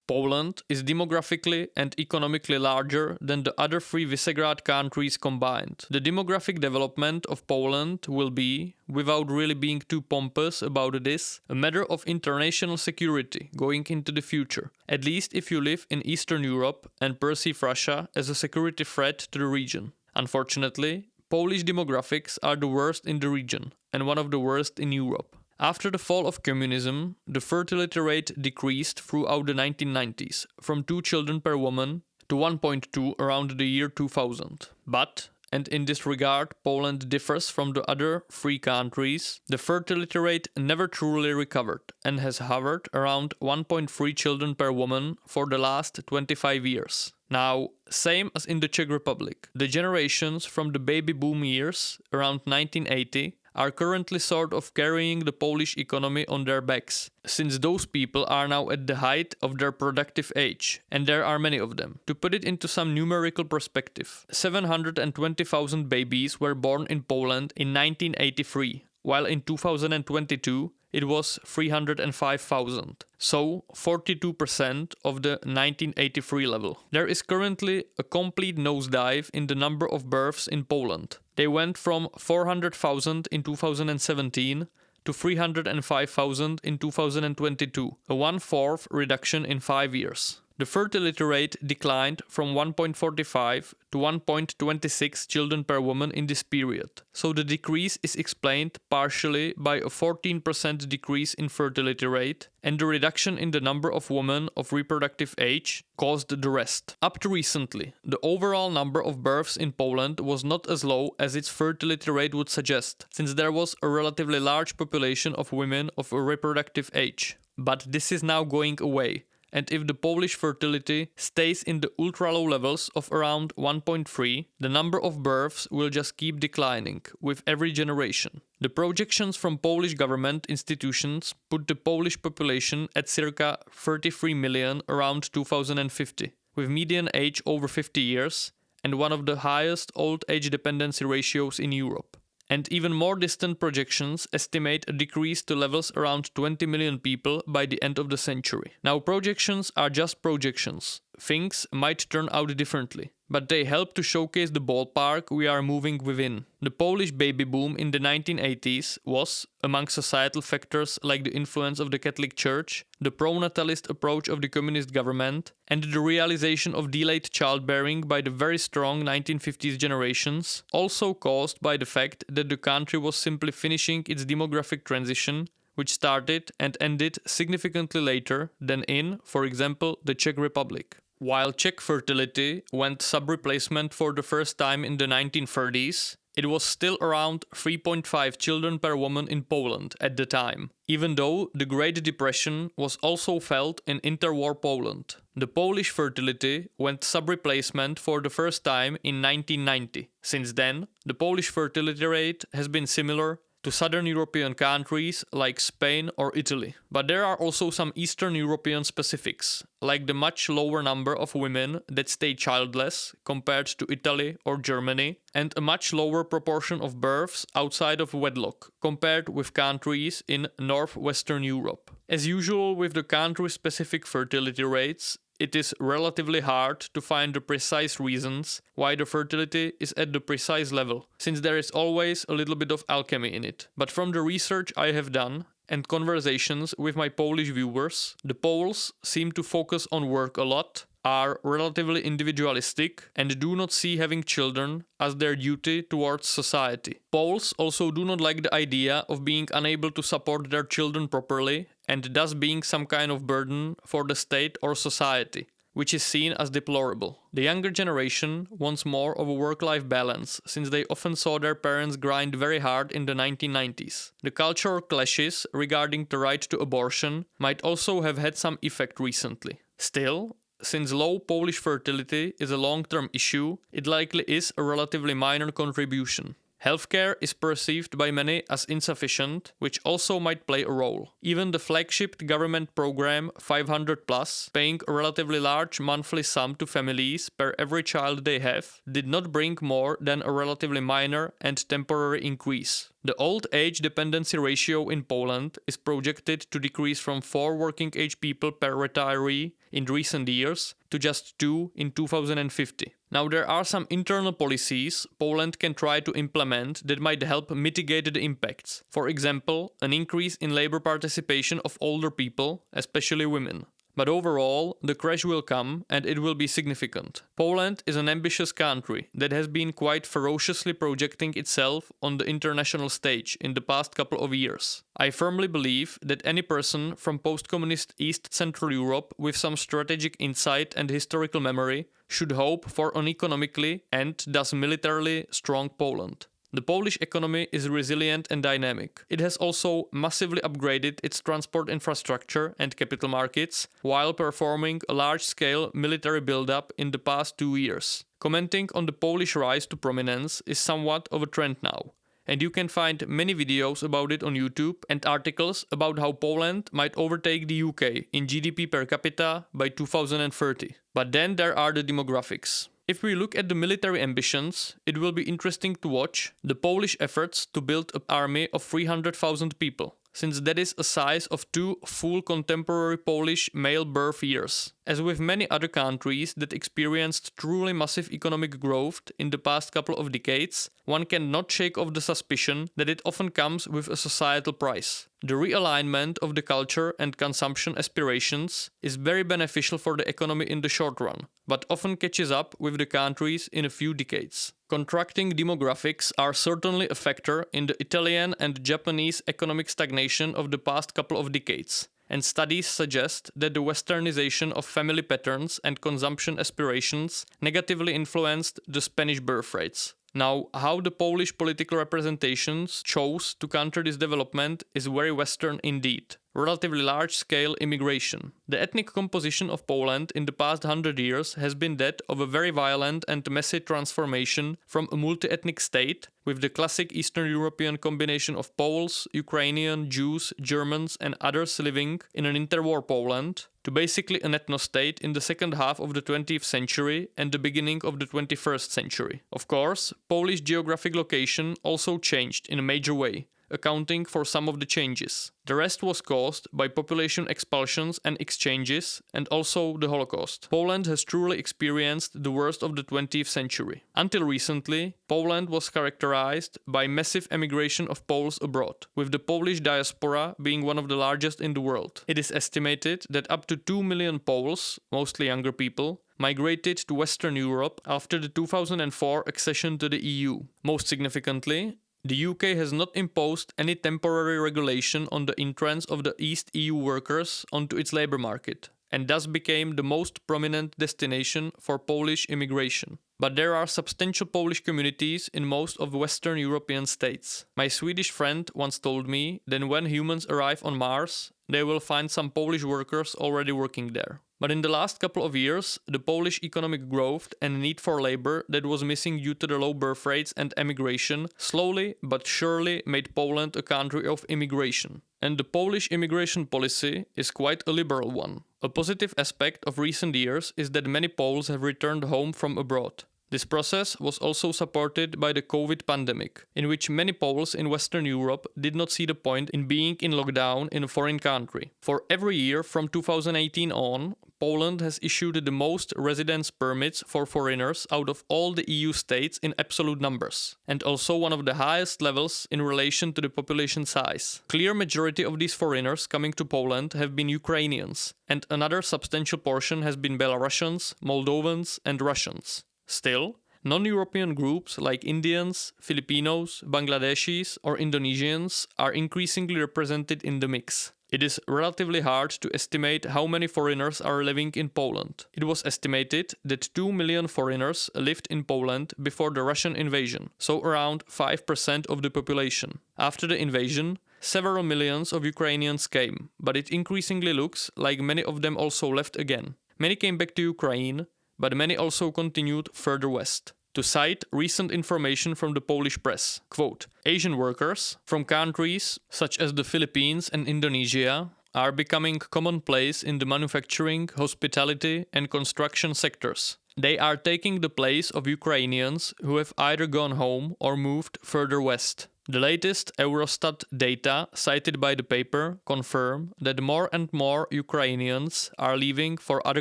Poland is demographically and economically larger than the other three Visegrad countries combined. The demographic development of Poland will be, without really being too pompous about this, a matter of international security going into the future, at least if you live in Eastern Europe and perceive Russia as a security threat to the region. Unfortunately, Polish demographics are the worst in the region and one of the worst in Europe. After the fall of communism, the fertility rate decreased throughout the 1990s, from 2 children per woman to 1.2 around the year 2000. But, and in this regard Poland differs from the other 3 countries, the fertility rate never truly recovered and has hovered around 1.3 children per woman for the last 25 years. Now, same as in the Czech Republic, the generations from the baby boom years, around 1980, are currently sort of carrying the Polish economy on their backs, since those people are now at the height of their productive age, and there are many of them. To put it into some numerical perspective, 720,000 babies were born in Poland in 1983, while in 2022, it was 305,000. So 42% of the 1983 level. There is currently a complete nosedive in the number of births in Poland. They went from 400,000 in 2017 to 305,000 in 2022, a 1/4 reduction in 5 years. The fertility rate declined from 1.45 to 1.26 children per woman in this period, so the decrease is explained partially by a 14% decrease in fertility rate, and the reduction in the number of women of reproductive age caused the rest. Up to recently, the overall number of births in Poland was not as low as its fertility rate would suggest, since there was a relatively large population of women of a reproductive age. But this is now going away. And if the Polish fertility stays in the ultra-low levels of around 1.3, the number of births will just keep declining with every generation. The projections from Polish government institutions put the Polish population at circa 33 million around 2050, with median age over 50 years and one of the highest old age dependency ratios in Europe. And even more distant projections estimate a decrease to levels around 20 million people by the end of the century. Now, projections are just projections. Things might turn out differently, but they help to showcase the ballpark we are moving within. The Polish baby boom in the 1980s was, among societal factors like the influence of the Catholic Church, the pro-natalist approach of the communist government, and the realization of delayed childbearing by the very strong 1950s generations, also caused by the fact that the country was simply finishing its demographic transition, which started and ended significantly later than in, for example, the Czech Republic. While Czech fertility went sub-replacement for the first time in the 1930s, it was still around 3.5 children per woman in Poland at the time, even though the Great Depression was also felt in interwar Poland. The Polish fertility went sub-replacement for the first time in 1990. Since then, the Polish fertility rate has been similar to Southern European countries like Spain or Italy. But there are also some Eastern European specifics, like the much lower number of women that stay childless compared to Italy or Germany, and a much lower proportion of births outside of wedlock compared with countries in northwestern Europe. As usual with the country-specific fertility rates, it is relatively hard to find the precise reasons why the fertility is at the precise level, since there is always a little bit of alchemy in it. But from the research I have done and conversations with my Polish viewers, the Poles seem to focus on work a lot, are relatively individualistic, and do not see having children as their duty towards society. Poles also do not like the idea of being unable to support their children properly and thus being some kind of burden for the state or society, which is seen as deplorable. The younger generation wants more of a work-life balance, since they often saw their parents grind very hard in the 1990s. The cultural clashes regarding the right to abortion might also have had some effect recently. Still, since low Polish fertility is a long-term issue, it likely is a relatively minor contribution. Healthcare is perceived by many as insufficient, which also might play a role. Even the flagship government program 500+, paying a relatively large monthly sum to families per every child they have, did not bring more than a relatively minor and temporary increase. The old age dependency ratio in Poland is projected to decrease from 4 working age people per retiree in recent years to just 2 in 2050. Now, there are some internal policies Poland can try to implement that might help mitigate the impacts. For example, an increase in labor participation of older people, especially women. But overall, the crash will come, and it will be significant. Poland is an ambitious country that has been quite ferociously projecting itself on the international stage in the past couple of years. I firmly believe that any person from post-communist East Central Europe with some strategic insight and historical memory should hope for an economically and thus militarily strong Poland. The Polish economy is resilient and dynamic. It has also massively upgraded its transport infrastructure and capital markets, while performing a large-scale military build-up in the past 2 years. Commenting on the Polish rise to prominence is somewhat of a trend now, and you can find many videos about it on YouTube and articles about how Poland might overtake the UK in GDP per capita by 2030. But then there are the demographics. If we look at the military ambitions, it will be interesting to watch the Polish efforts to build an army of 300,000 people. since that is a size of 2 full contemporary Polish male birth years. As with many other countries that experienced truly massive economic growth in the past couple of decades, one cannot shake off the suspicion that it often comes with a societal price. The realignment of the culture and consumption aspirations is very beneficial for the economy in the short run, but often catches up with the countries in a few decades. Contracting demographics are certainly a factor in the Italian and Japanese economic stagnation of the past couple of decades, and studies suggest that the westernization of family patterns and consumption aspirations negatively influenced the Spanish birth rates. Now, how the Polish political representations chose to counter this development is very Western indeed. Relatively large-scale immigration. The ethnic composition of Poland in the past 100 years has been that of a very violent and messy transformation from a multi-ethnic state, with the classic Eastern European combination of Poles, Ukrainian, Jews, Germans and others living in an interwar Poland, to basically an ethno-state in the second half of the 20th century and the beginning of the 21st century. Of course, Polish geographic location also changed in a major way, accounting for some of the changes. The rest was caused by population expulsions and exchanges, and also the Holocaust. Poland has truly experienced the worst of the 20th century. Until recently, Poland was characterized by massive emigration of Poles abroad, with the Polish diaspora being one of the largest in the world. It is estimated that up to 2 million Poles, mostly younger people, migrated to Western Europe after the 2004 accession to the EU. Most significantly, the UK has not imposed any temporary regulation on the entrance of the East EU workers onto its labour market, and thus became the most prominent destination for Polish immigration. But there are substantial Polish communities in most of Western European states. My Swedish friend once told me that when humans arrive on Mars, they will find some Polish workers already working there. But in the last couple of years, the Polish economic growth and need for labor that was missing due to the low birth rates and emigration slowly but surely made Poland a country of immigration. And the Polish immigration policy is quite a liberal one. A positive aspect of recent years is that many Poles have returned home from abroad. This process was also supported by the COVID pandemic, in which many Poles in Western Europe did not see the point in being in lockdown in a foreign country. For every year from 2018 on, Poland has issued the most residence permits for foreigners out of all the EU states in absolute numbers, and also one of the highest levels in relation to the population size. Clear majority of these foreigners coming to Poland have been Ukrainians, and another substantial portion has been Belarusians, Moldovans and Russians. Still, non-European groups like Indians, Filipinos, Bangladeshis or Indonesians are increasingly represented in the mix. It is relatively hard to estimate how many foreigners are living in Poland. It was estimated that 2 million foreigners lived in Poland before the Russian invasion, so around 5% of the population. After the invasion, several millions of Ukrainians came, but it increasingly looks like many of them also left again. Many came back to Ukraine, but many also continued further west. To cite recent information from the Polish press, quote, Asian workers from countries such as the Philippines and Indonesia are becoming commonplace in the manufacturing, hospitality and construction sectors. They are taking the place of Ukrainians who have either gone home or moved further west. The latest Eurostat data cited by the paper confirm that more and more Ukrainians are leaving for other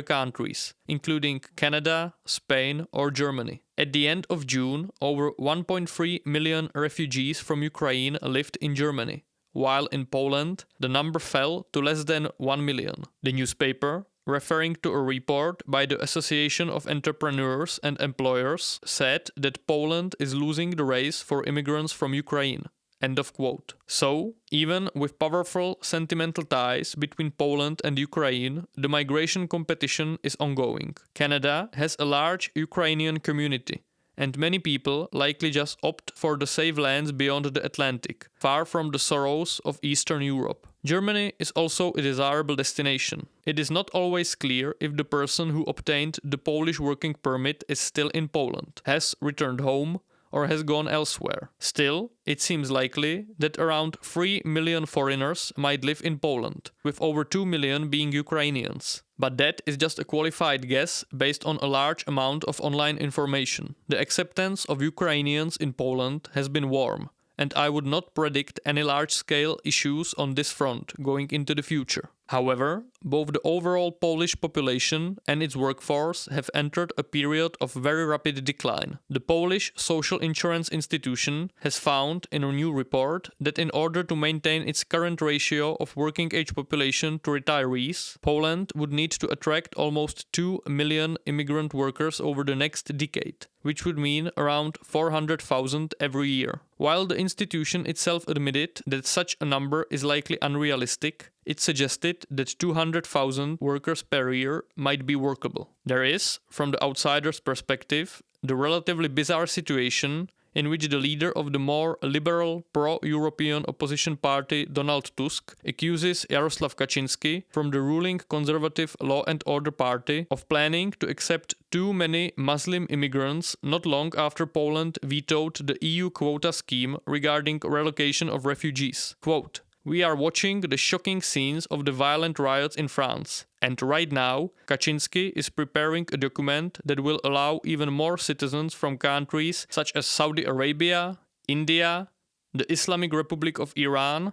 countries, including Canada, Spain or Germany. At the end of June, over 1.3 million refugees from Ukraine lived in Germany, while in Poland the number fell to less than 1 million. The newspaper, referring to a report by the Association of Entrepreneurs and Employers, said that Poland is losing the race for immigrants from Ukraine. End of quote. So, even with powerful sentimental ties between Poland and Ukraine, the migration competition is ongoing. Canada has a large Ukrainian community, and many people likely just opt for the safe lands beyond the Atlantic, far from the sorrows of Eastern Europe. Germany is also a desirable destination. It is not always clear if the person who obtained the Polish working permit is still in Poland, has returned home, or has gone elsewhere. Still, it seems likely that around 3 million foreigners might live in Poland, with over 2 million being Ukrainians. But that is just a qualified guess based on a large amount of online information. The acceptance of Ukrainians in Poland has been warm, and I would not predict any large-scale issues on this front going into the future. However, both the overall Polish population and its workforce have entered a period of very rapid decline. The Polish Social Insurance Institution has found in a new report that in order to maintain its current ratio of working-age population to retirees, Poland would need to attract almost 2 million immigrant workers over the next decade, which would mean around 400,000 every year. While the institution itself admitted that such a number is likely unrealistic, it suggested that 200,000 workers per year might be workable. There is, from the outsider's perspective, the relatively bizarre situation in which the leader of the more liberal pro-European opposition party Donald Tusk accuses Jaroslav Kaczynski from the ruling conservative Law and Order party of planning to accept too many Muslim immigrants not long after Poland vetoed the EU quota scheme regarding relocation of refugees. Quote, "We are watching the shocking scenes of the violent riots in France, and right now, Kaczynski is preparing a document that will allow even more citizens from countries such as Saudi Arabia, India, the Islamic Republic of Iran,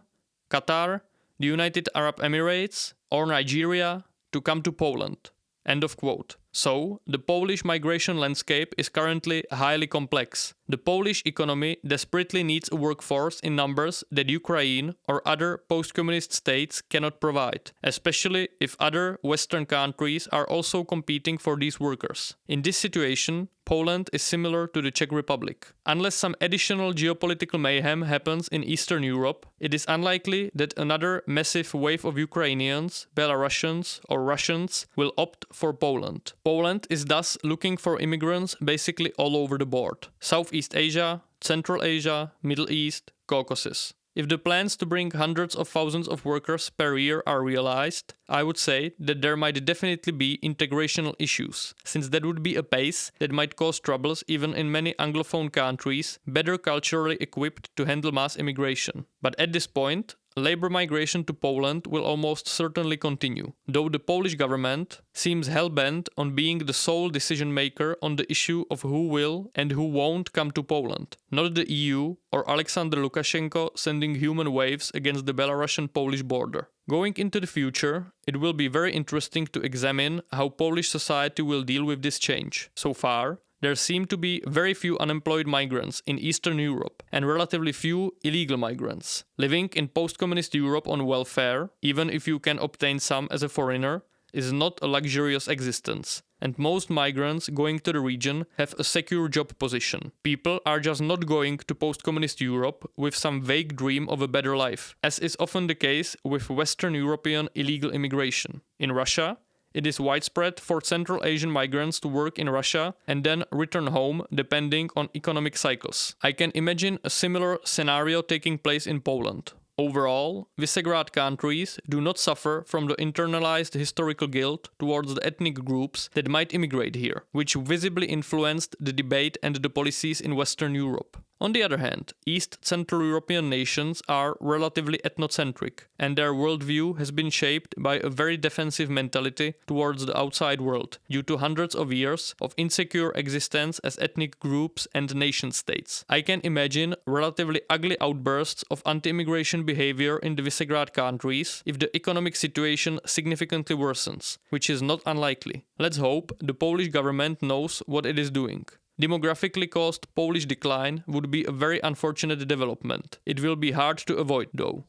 Qatar, the United Arab Emirates, or Nigeria to come to Poland." End of quote. So, the Polish migration landscape is currently highly complex. The Polish economy desperately needs a workforce in numbers that Ukraine or other post-communist states cannot provide, especially if other Western countries are also competing for these workers. In this situation, Poland is similar to the Czech Republic. Unless some additional geopolitical mayhem happens in Eastern Europe, it is unlikely that another massive wave of Ukrainians, Belarusians, or Russians will opt for Poland. Poland is thus looking for immigrants basically all over the board. Southeast Asia, Central Asia, Middle East, Caucasus. If the plans to bring hundreds of thousands of workers per year are realized, I would say that there might definitely be integrational issues, since that would be a pace that might cause troubles even in many Anglophone countries better culturally equipped to handle mass immigration. But at this point, labor migration to Poland will almost certainly continue, though the Polish government seems hell-bent on being the sole decision-maker on the issue of who will and who won't come to Poland, not the EU or Alexander Lukashenko sending human waves against the Belarusian-Polish border. Going into the future, it will be very interesting to examine how Polish society will deal with this change. So far, there seem to be very few unemployed migrants in Eastern Europe and relatively few illegal migrants. Living in post-communist Europe on welfare, even if you can obtain some as a foreigner, is not a luxurious existence. And most migrants going to the region have a secure job position. People are just not going to post-communist Europe with some vague dream of a better life, as is often the case with Western European illegal immigration. In Russia, it is widespread for Central Asian migrants to work in Russia and then return home depending on economic cycles. I can imagine a similar scenario taking place in Poland. Overall, Visegrad countries do not suffer from the internalized historical guilt towards the ethnic groups that might immigrate here, which visibly influenced the debate and the policies in Western Europe. On the other hand, East Central European nations are relatively ethnocentric, and their worldview has been shaped by a very defensive mentality towards the outside world, due to hundreds of years of insecure existence as ethnic groups and nation-states. I can imagine relatively ugly outbursts of anti-immigration behavior in the Visegrad countries if the economic situation significantly worsens, which is not unlikely. Let's hope the Polish government knows what it is doing. Demographically caused Polish decline would be a very unfortunate development. It will be hard to avoid, though.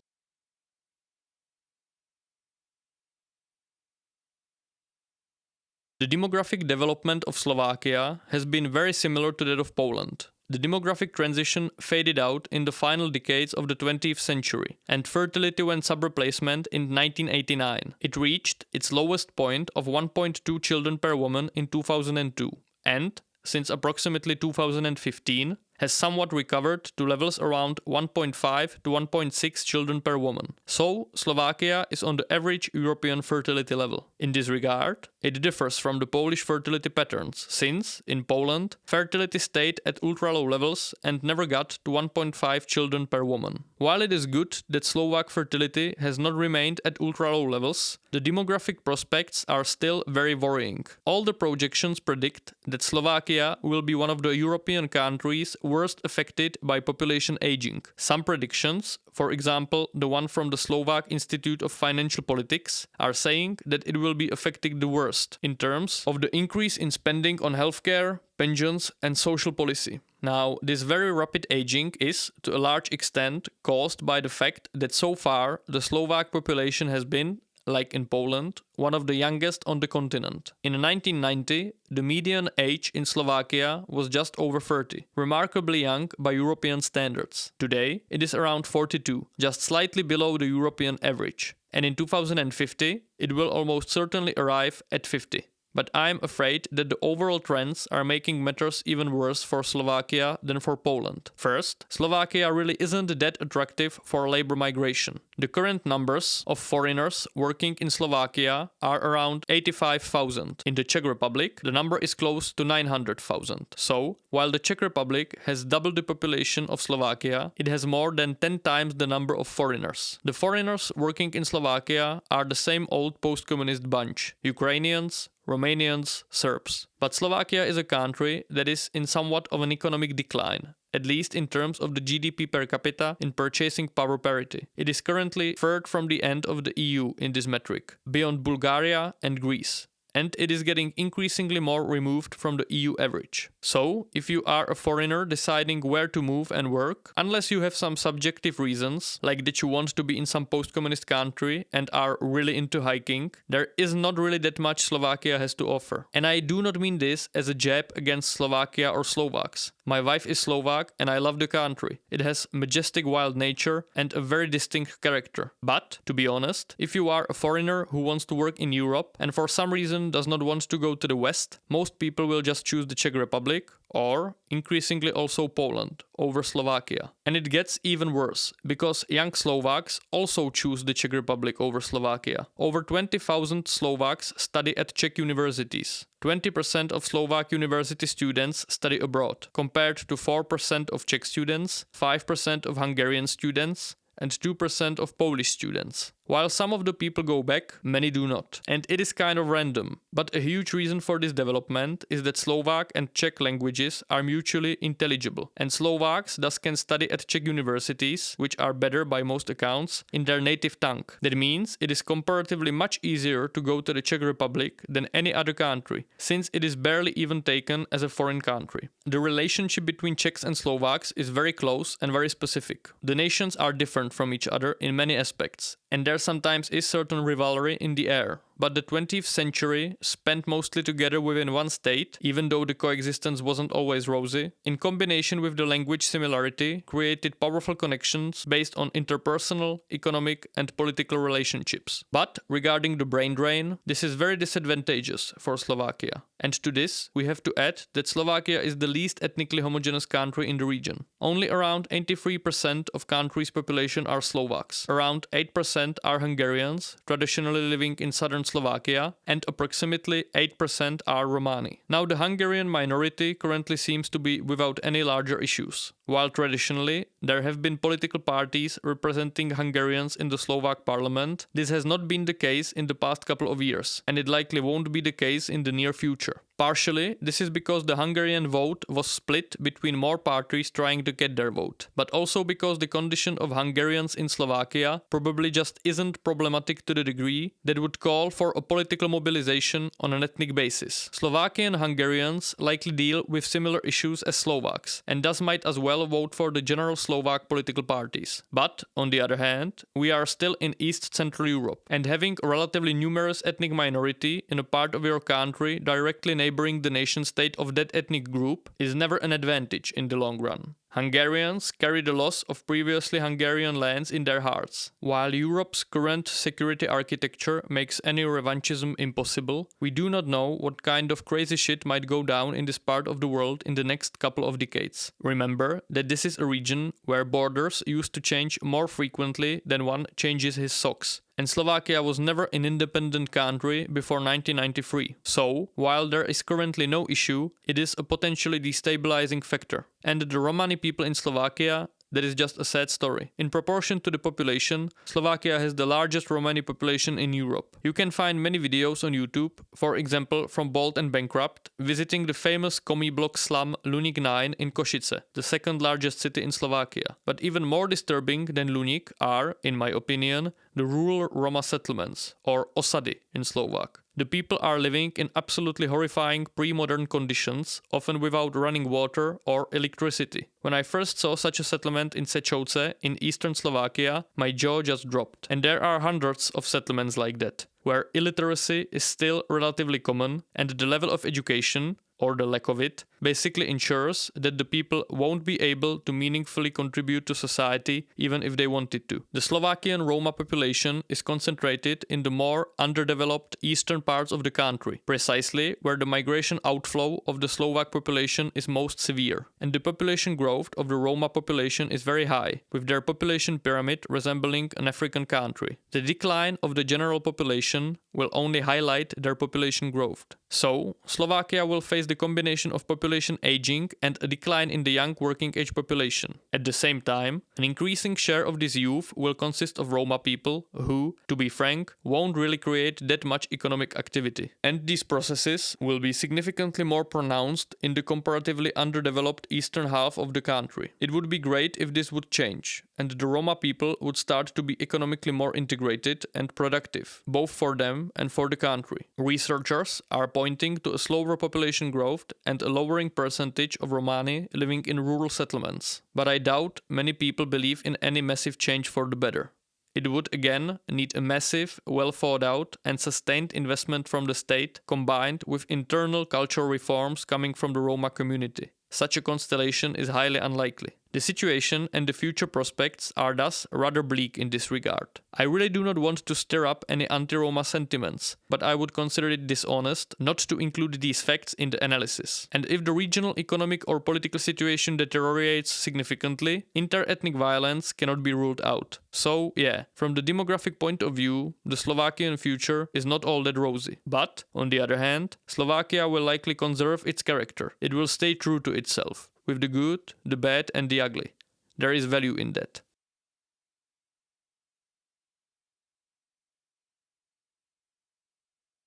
The demographic development of Slovakia has been very similar to that of Poland. The demographic transition faded out in the final decades of the 20th century, and fertility went sub-replacement in 1989. It reached its lowest point of 1.2 children per woman in 2002, and since approximately 2015, has somewhat recovered to levels around 1.5 to 1.6 children per woman. So, Slovakia is on the average European fertility level. In this regard, It differs from the Polish fertility patterns, since, in Poland, fertility stayed at ultra-low levels and never got to 1.5 children per woman. While it is good that Slovak fertility has not remained at ultra-low levels, the demographic prospects are still very worrying. All the projections predict that Slovakia will be one of the European countries worst affected by population aging. Some predictions, for example the one from the Slovak Institute of Financial Politics, are saying that it will be affecting the worst in terms of the increase in spending on healthcare, pensions and social policy. Now, this very rapid aging is, to a large extent, caused by the fact that so far the Slovak population has been, like in Poland, one of the youngest on the continent. In 1990, the median age in Slovakia was just over 30, remarkably young by European standards. Today, it is around 42, just slightly below the European average. And in 2050, it will almost certainly arrive at 50. But I'm afraid that the overall trends are making matters even worse for Slovakia than for Poland. First, Slovakia really isn't that attractive for labor migration. The current numbers of foreigners working in Slovakia are around 85,000. In the Czech Republic, the number is close to 900,000. So, while the Czech Republic has double the population of Slovakia, it has more than 10 times the number of foreigners. The foreigners working in Slovakia are the same old post-communist bunch: Ukrainians, Romanians, Serbs. But Slovakia is a country that is in somewhat of an economic decline, at least in terms of the GDP per capita in purchasing power parity. It is currently third from the end of the EU in this metric, beyond Bulgaria and Greece. And it is getting increasingly more removed from the EU average. So, if you are a foreigner deciding where to move and work, unless you have some subjective reasons, like that you want to be in some post-communist country and are really into hiking, there is not really that much Slovakia has to offer. And I do not mean this as a jab against Slovakia or Slovaks. My wife is Slovak and I love the country. It has majestic wild nature and a very distinct character. But, to be honest, if you are a foreigner who wants to work in Europe and for some reason does not want to go to the West, most people will just choose the Czech Republic or, increasingly also Poland, over Slovakia. And it gets even worse, because young Slovaks also choose the Czech Republic over Slovakia. Over 20,000 Slovaks study at Czech universities. 20% of Slovak university students study abroad, compared to 4% of Czech students, 5% of Hungarian students, and 2% of Polish students. While some of the people go back, many do not. And it is kind of random. But a huge reason for this development is that Slovak and Czech languages are mutually intelligible. And Slovaks thus can study at Czech universities, which are better by most accounts, in their native tongue. That means it is comparatively much easier to go to the Czech Republic than any other country, since it is barely even taken as a foreign country. The relationship between Czechs and Slovaks is very close and very specific. The nations are different from each other in many aspects, and there sometimes is certain rivalry in the air. But the 20th century, spent mostly together within one state, even though the coexistence wasn't always rosy, in combination with the language similarity, created powerful connections based on interpersonal, economic and political relationships. But, regarding the brain drain, this is very disadvantageous for Slovakia. And to this, we have to add that Slovakia is the least ethnically homogeneous country in the region. Only around 83% of country's population are Slovaks. Around 8% are Hungarians, traditionally living in southern Slovakia, and approximately 8% are Romani. Now, the Hungarian minority currently seems to be without any larger issues. While traditionally there have been political parties representing Hungarians in the Slovak parliament, this has not been the case in the past couple of years, and it likely won't be the case in the near future. Partially, this is because the Hungarian vote was split between more parties trying to get their vote, but also because the condition of Hungarians in Slovakia probably just isn't problematic to the degree that would call for a political mobilization on an ethnic basis. Slovakian Hungarians likely deal with similar issues as Slovaks, and thus might as well vote for the general Slovak political parties. But, on the other hand, we are still in East Central Europe, and having a relatively numerous ethnic minority in a part of your country directly neighboring the nation state of that ethnic group is never an advantage in the long run. Hungarians carry the loss of previously Hungarian lands in their hearts. While Europe's current security architecture makes any revanchism impossible, we do not know what kind of crazy shit might go down in this part of the world in the next couple of decades. Remember that this is a region where borders used to change more frequently than one changes his socks. and Slovakia was never an independent country before 1993. So, while there is currently no issue, it is a potentially destabilizing factor. And the Romani people in Slovakia, that is just a sad story. In proportion to the population, Slovakia has the largest Romani population in Europe. You can find many videos on YouTube, for example from Bold and Bankrupt, visiting the famous Komi block slum Luník 9 in Košice, the second largest city in Slovakia. But even more disturbing than Luník are, in my opinion, the rural Roma settlements, or osady in Slovak. The people are living in absolutely horrifying pre-modern conditions, often without running water or electricity. When I first saw such a settlement in Sečovce in eastern Slovakia, my jaw just dropped. And there are hundreds of settlements like that, where illiteracy is still relatively common and the level of education, or the lack of it, basically ensures that the people won't be able to meaningfully contribute to society even if they wanted to. The Slovakian Roma population is concentrated in the more underdeveloped eastern parts of the country, precisely where the migration outflow of the Slovak population is most severe. And the population growth of the Roma population is very high, with their population pyramid resembling an African country. The decline of the general population will only highlight their population growth. So, Slovakia will face the combination of population aging and a decline in the young working age population. At the same time, an increasing share of this youth will consist of Roma people who, to be frank, won't really create that much economic activity. And these processes will be significantly more pronounced in the comparatively underdeveloped eastern half of the country. It would be great if this would change, and the Roma people would start to be economically more integrated and productive, both for them and for the country. Researchers are pointing to a slower population growth and a lowering percentage of Romani living in rural settlements. But I doubt many people believe in any massive change for the better. It would again need a massive, well thought out and sustained investment from the state combined with internal cultural reforms coming from the Roma community. Such a constellation is highly unlikely. The situation and the future prospects are thus rather bleak in this regard. I really do not want to stir up any anti-Roma sentiments, but I would consider it dishonest not to include these facts in the analysis. And if the regional economic or political situation deteriorates significantly, inter-ethnic violence cannot be ruled out. So, yeah, from the demographic point of view, the Slovakian future is not all that rosy. But, on the other hand, Slovakia will likely conserve its character. It will stay true to itself. With the good, the bad and the ugly. There is value in that.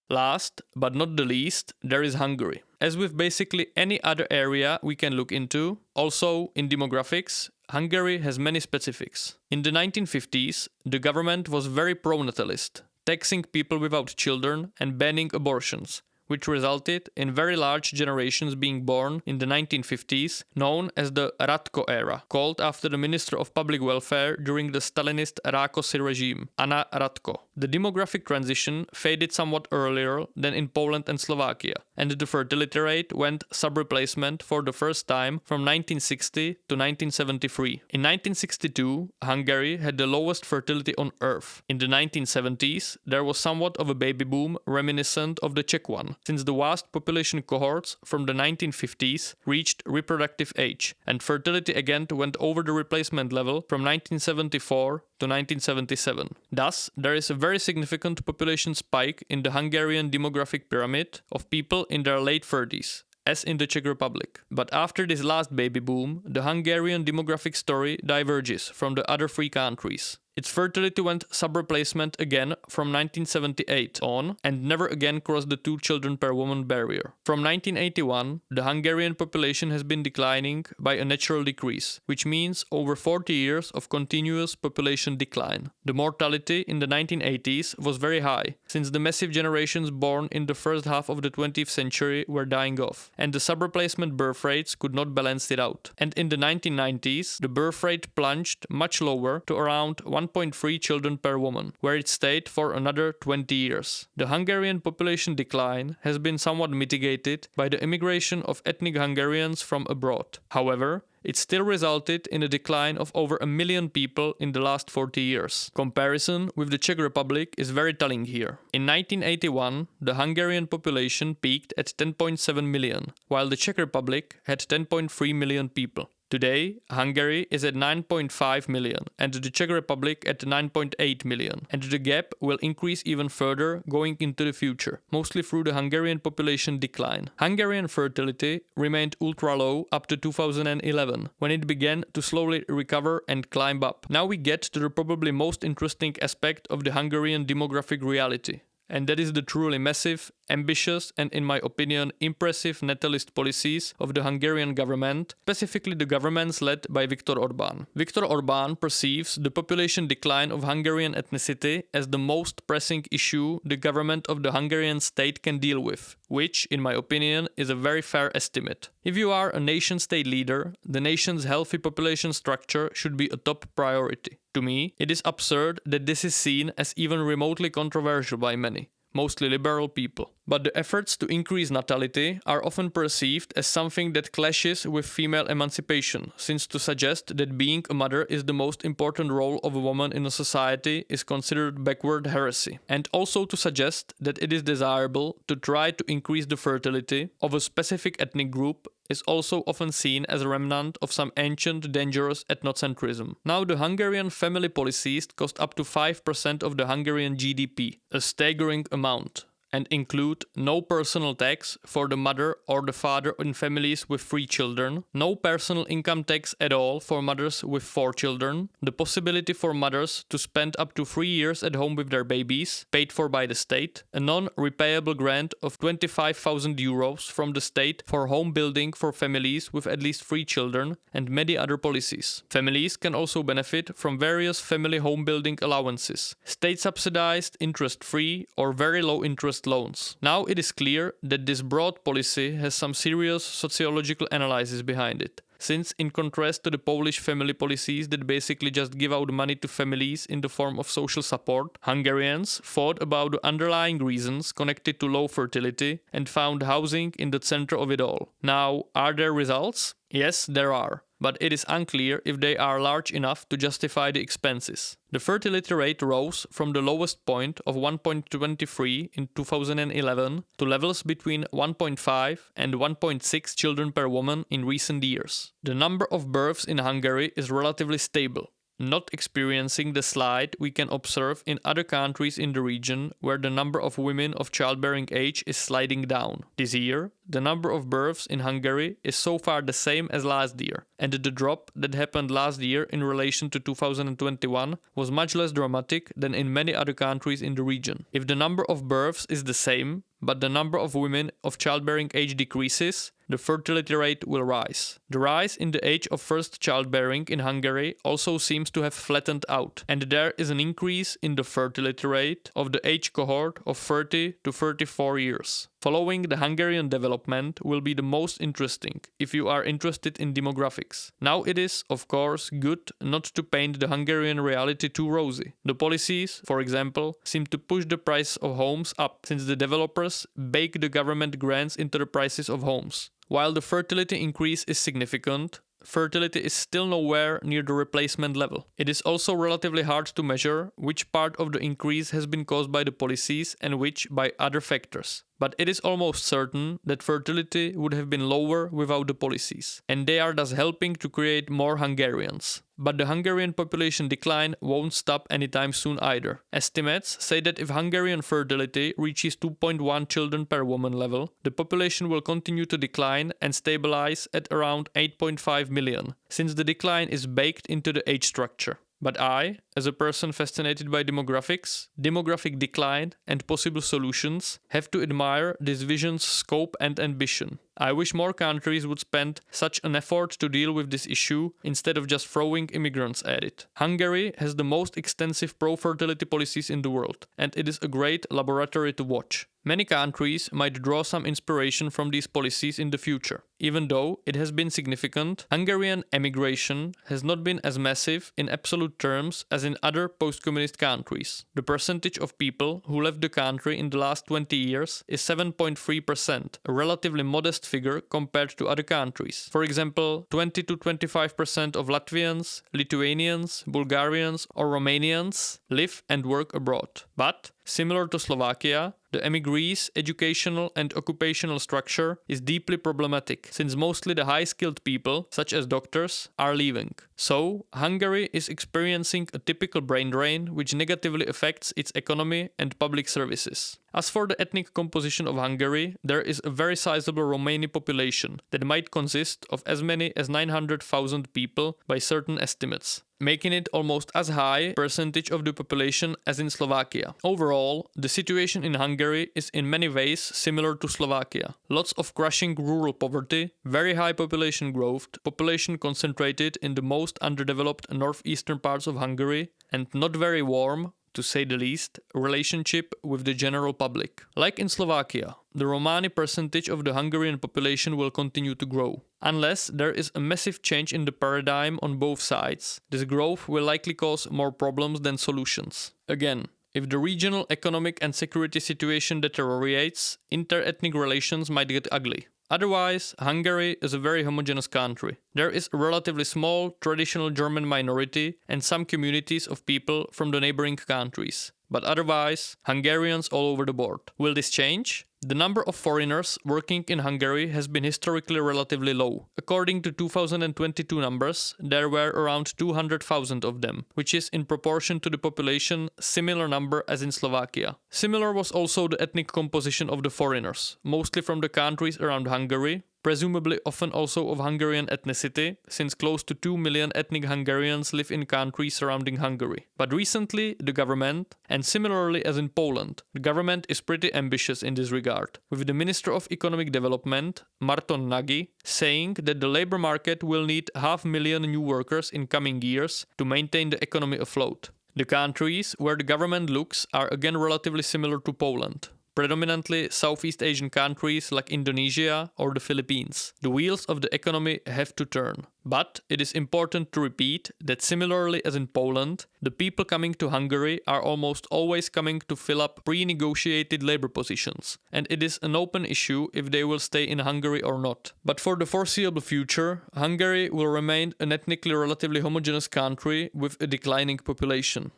Last, but not the least, there is Hungary. As with basically any other area we can look into, also in demographics, Hungary has many specifics. In the 1950s, the government was very pro-natalist, taxing people without children and banning abortions, which resulted in very large generations being born in the 1950s, known as the Radko era, called after the Minister of Public Welfare during the Stalinist Rákosi regime, Anna Radko. The demographic transition faded somewhat earlier than in Poland and Slovakia, and the fertility rate went sub-replacement for the first time from 1960 to 1973. In 1962, Hungary had the lowest fertility on earth. In the 1970s, there was somewhat of a baby boom reminiscent of the Czech one, since the vast population cohorts from the 1950s reached reproductive age, and fertility again went over the replacement level from 1974 to 1977. Thus, there is a very significant population spike in the Hungarian demographic pyramid of people in their late 30s, as in the Czech Republic. But after this last baby boom, the Hungarian demographic story diverges from the other three countries. Its fertility went sub-replacement again from 1978 on and never again crossed the 2 children per woman barrier. From 1981, the Hungarian population has been declining by a natural decrease, which means over 40 years of continuous population decline. The mortality in the 1980s was very high, since the massive generations born in the first half of the 20th century were dying off, and the sub-replacement birth rates could not balance it out. And in the 1990s, the birth rate plunged much lower to around 1.3 children per woman, where it stayed for another 20 years. The Hungarian population decline has been somewhat mitigated by the immigration of ethnic Hungarians from abroad. However, it still resulted in a decline of over 1 million people in the last 40 years. Comparison with the Czech Republic is very telling here. In 1981, the Hungarian population peaked at 10.7 million, while the Czech Republic had 10.3 million people. Today, Hungary is at 9.5 million and the Czech Republic at 9.8 million, and the gap will increase even further going into the future, mostly through the Hungarian population decline. Hungarian fertility remained ultra low up to 2011, when it began to slowly recover and climb up. Now we get to the probably most interesting aspect of the Hungarian demographic reality. And that is the truly massive, ambitious and, in my opinion, impressive natalist policies of the Hungarian government, specifically the governments led by Viktor Orbán. Viktor Orbán perceives the population decline of Hungarian ethnicity as the most pressing issue the government of the Hungarian state can deal with, which, in my opinion, is a very fair estimate. If you are a nation-state leader, the nation's healthy population structure should be a top priority. To me, it is absurd that this is seen as even remotely controversial by many, mostly liberal people. But the efforts to increase natality are often perceived as something that clashes with female emancipation, since to suggest that being a mother is the most important role of a woman in a society is considered backward heresy, and also to suggest that it is desirable to try to increase the fertility of a specific ethnic group is also often seen as a remnant of some ancient, dangerous ethnocentrism. Now, the Hungarian family policies cost up to 5% of the Hungarian GDP, a staggering amount, and include no personal tax for the mother or the father in families with 3 children, no personal income tax at all for mothers with 4 children, the possibility for mothers to spend up to 3 years at home with their babies, paid for by the state, a non-repayable grant of 25,000 euros from the state for home building for families with at least 3 children, and many other policies. Families can also benefit from various family home building allowances, state-subsidized, interest-free or very low-interest loans. Now it is clear that this broad policy has some serious sociological analysis behind it, since in contrast to the Polish family policies that basically just give out money to families in the form of social support, Hungarians thought about the underlying reasons connected to low fertility and found housing in the center of it all. Now, are there results? Yes, there are, but it is unclear if they are large enough to justify the expenses. The fertility rate rose from the lowest point of 1.23 in 2011 to levels between 1.5 and 1.6 children per woman in recent years. The number of births in Hungary is relatively stable, not experiencing the slide we can observe in other countries in the region where the number of women of childbearing age is sliding down. This year, the number of births in Hungary is so far the same as last year, and the drop that happened last year in relation to 2021 was much less dramatic than in many other countries in the region. If the number of births is the same, but the number of women of childbearing age decreases, the fertility rate will rise. The rise in the age of first childbearing in Hungary also seems to have flattened out, and there is an increase in the fertility rate of the age cohort of 30 to 34 years. Following the Hungarian development will be the most interesting if you are interested in demographics. Now it is, of course, good not to paint the Hungarian reality too rosy. The policies, for example, seem to push the price of homes up, since the developers bake the government grants into the prices of homes. While the fertility increase is significant, fertility is still nowhere near the replacement level. It is also relatively hard to measure which part of the increase has been caused by the policies and which by other factors. But it is almost certain that fertility would have been lower without the policies, and they are thus helping to create more Hungarians. But the Hungarian population decline won't stop anytime soon either. Estimates say that if Hungarian fertility reaches 2.1 children per woman level, the population will continue to decline and stabilize at around 8.5 million, since the decline is baked into the age structure. But I, as a person fascinated by demographics, demographic decline, and possible solutions, have to admire this vision's scope and ambition. I wish more countries would spend such an effort to deal with this issue instead of just throwing immigrants at it. Hungary has the most extensive pro-fertility policies in the world, and it is a great laboratory to watch. Many countries might draw some inspiration from these policies in the future. Even though it has been significant, Hungarian emigration has not been as massive in absolute terms as in other post-communist countries. The percentage of people who left the country in the last 20 years is 7.3%, a relatively modest figure compared to other countries. For example, 20 to 25% of Latvians, Lithuanians, Bulgarians or Romanians live and work abroad. But Similar to Slovakia, the emigres' educational and occupational structure is deeply problematic, since mostly the high-skilled people, such as doctors, are leaving. So, Hungary is experiencing a typical brain drain which negatively affects its economy and public services. As for the ethnic composition of Hungary, there is a very sizable Romani population that might consist of as many as 900,000 people by certain estimates, making it almost as high percentage of the population as in Slovakia. Overall, the situation in Hungary is in many ways similar to Slovakia. Lots of crushing rural poverty, very high population growth, population concentrated in the most underdeveloped northeastern parts of Hungary, and not very warm, to say the least, relationship with the general public. Like in Slovakia, the Romani percentage of the Hungarian population will continue to grow. Unless there is a massive change in the paradigm on both sides, this growth will likely cause more problems than solutions. Again, if the regional economic and security situation deteriorates, inter-ethnic relations might get ugly. Otherwise, Hungary is a very homogeneous country. There is a relatively small, traditional German minority and some communities of people from the neighboring countries. But otherwise, Hungarians all over the board. Will this change? The number of foreigners working in Hungary has been historically relatively low. According to 2022 numbers, there were around 200,000 of them, which is in proportion to the population similar number as in Slovakia. Similar was also the ethnic composition of the foreigners, mostly from the countries around Hungary, presumably often also of Hungarian ethnicity, since close to 2 million ethnic Hungarians live in countries surrounding Hungary. But recently, the government, and similarly as in Poland, the government is pretty ambitious in this regard, with the Minister of Economic Development, Marton Nagy, saying that the labor market will need 500,000 new workers in coming years to maintain the economy afloat. The countries where the government looks are again relatively similar to Poland. Predominantly Southeast Asian countries like Indonesia or the Philippines. The wheels of the economy have to turn. But it is important to repeat that similarly as in Poland, the people coming to Hungary are almost always coming to fill up pre-negotiated labor positions, and it is an open issue if they will stay in Hungary or not. But for the foreseeable future, Hungary will remain an ethnically relatively homogeneous country with a declining population.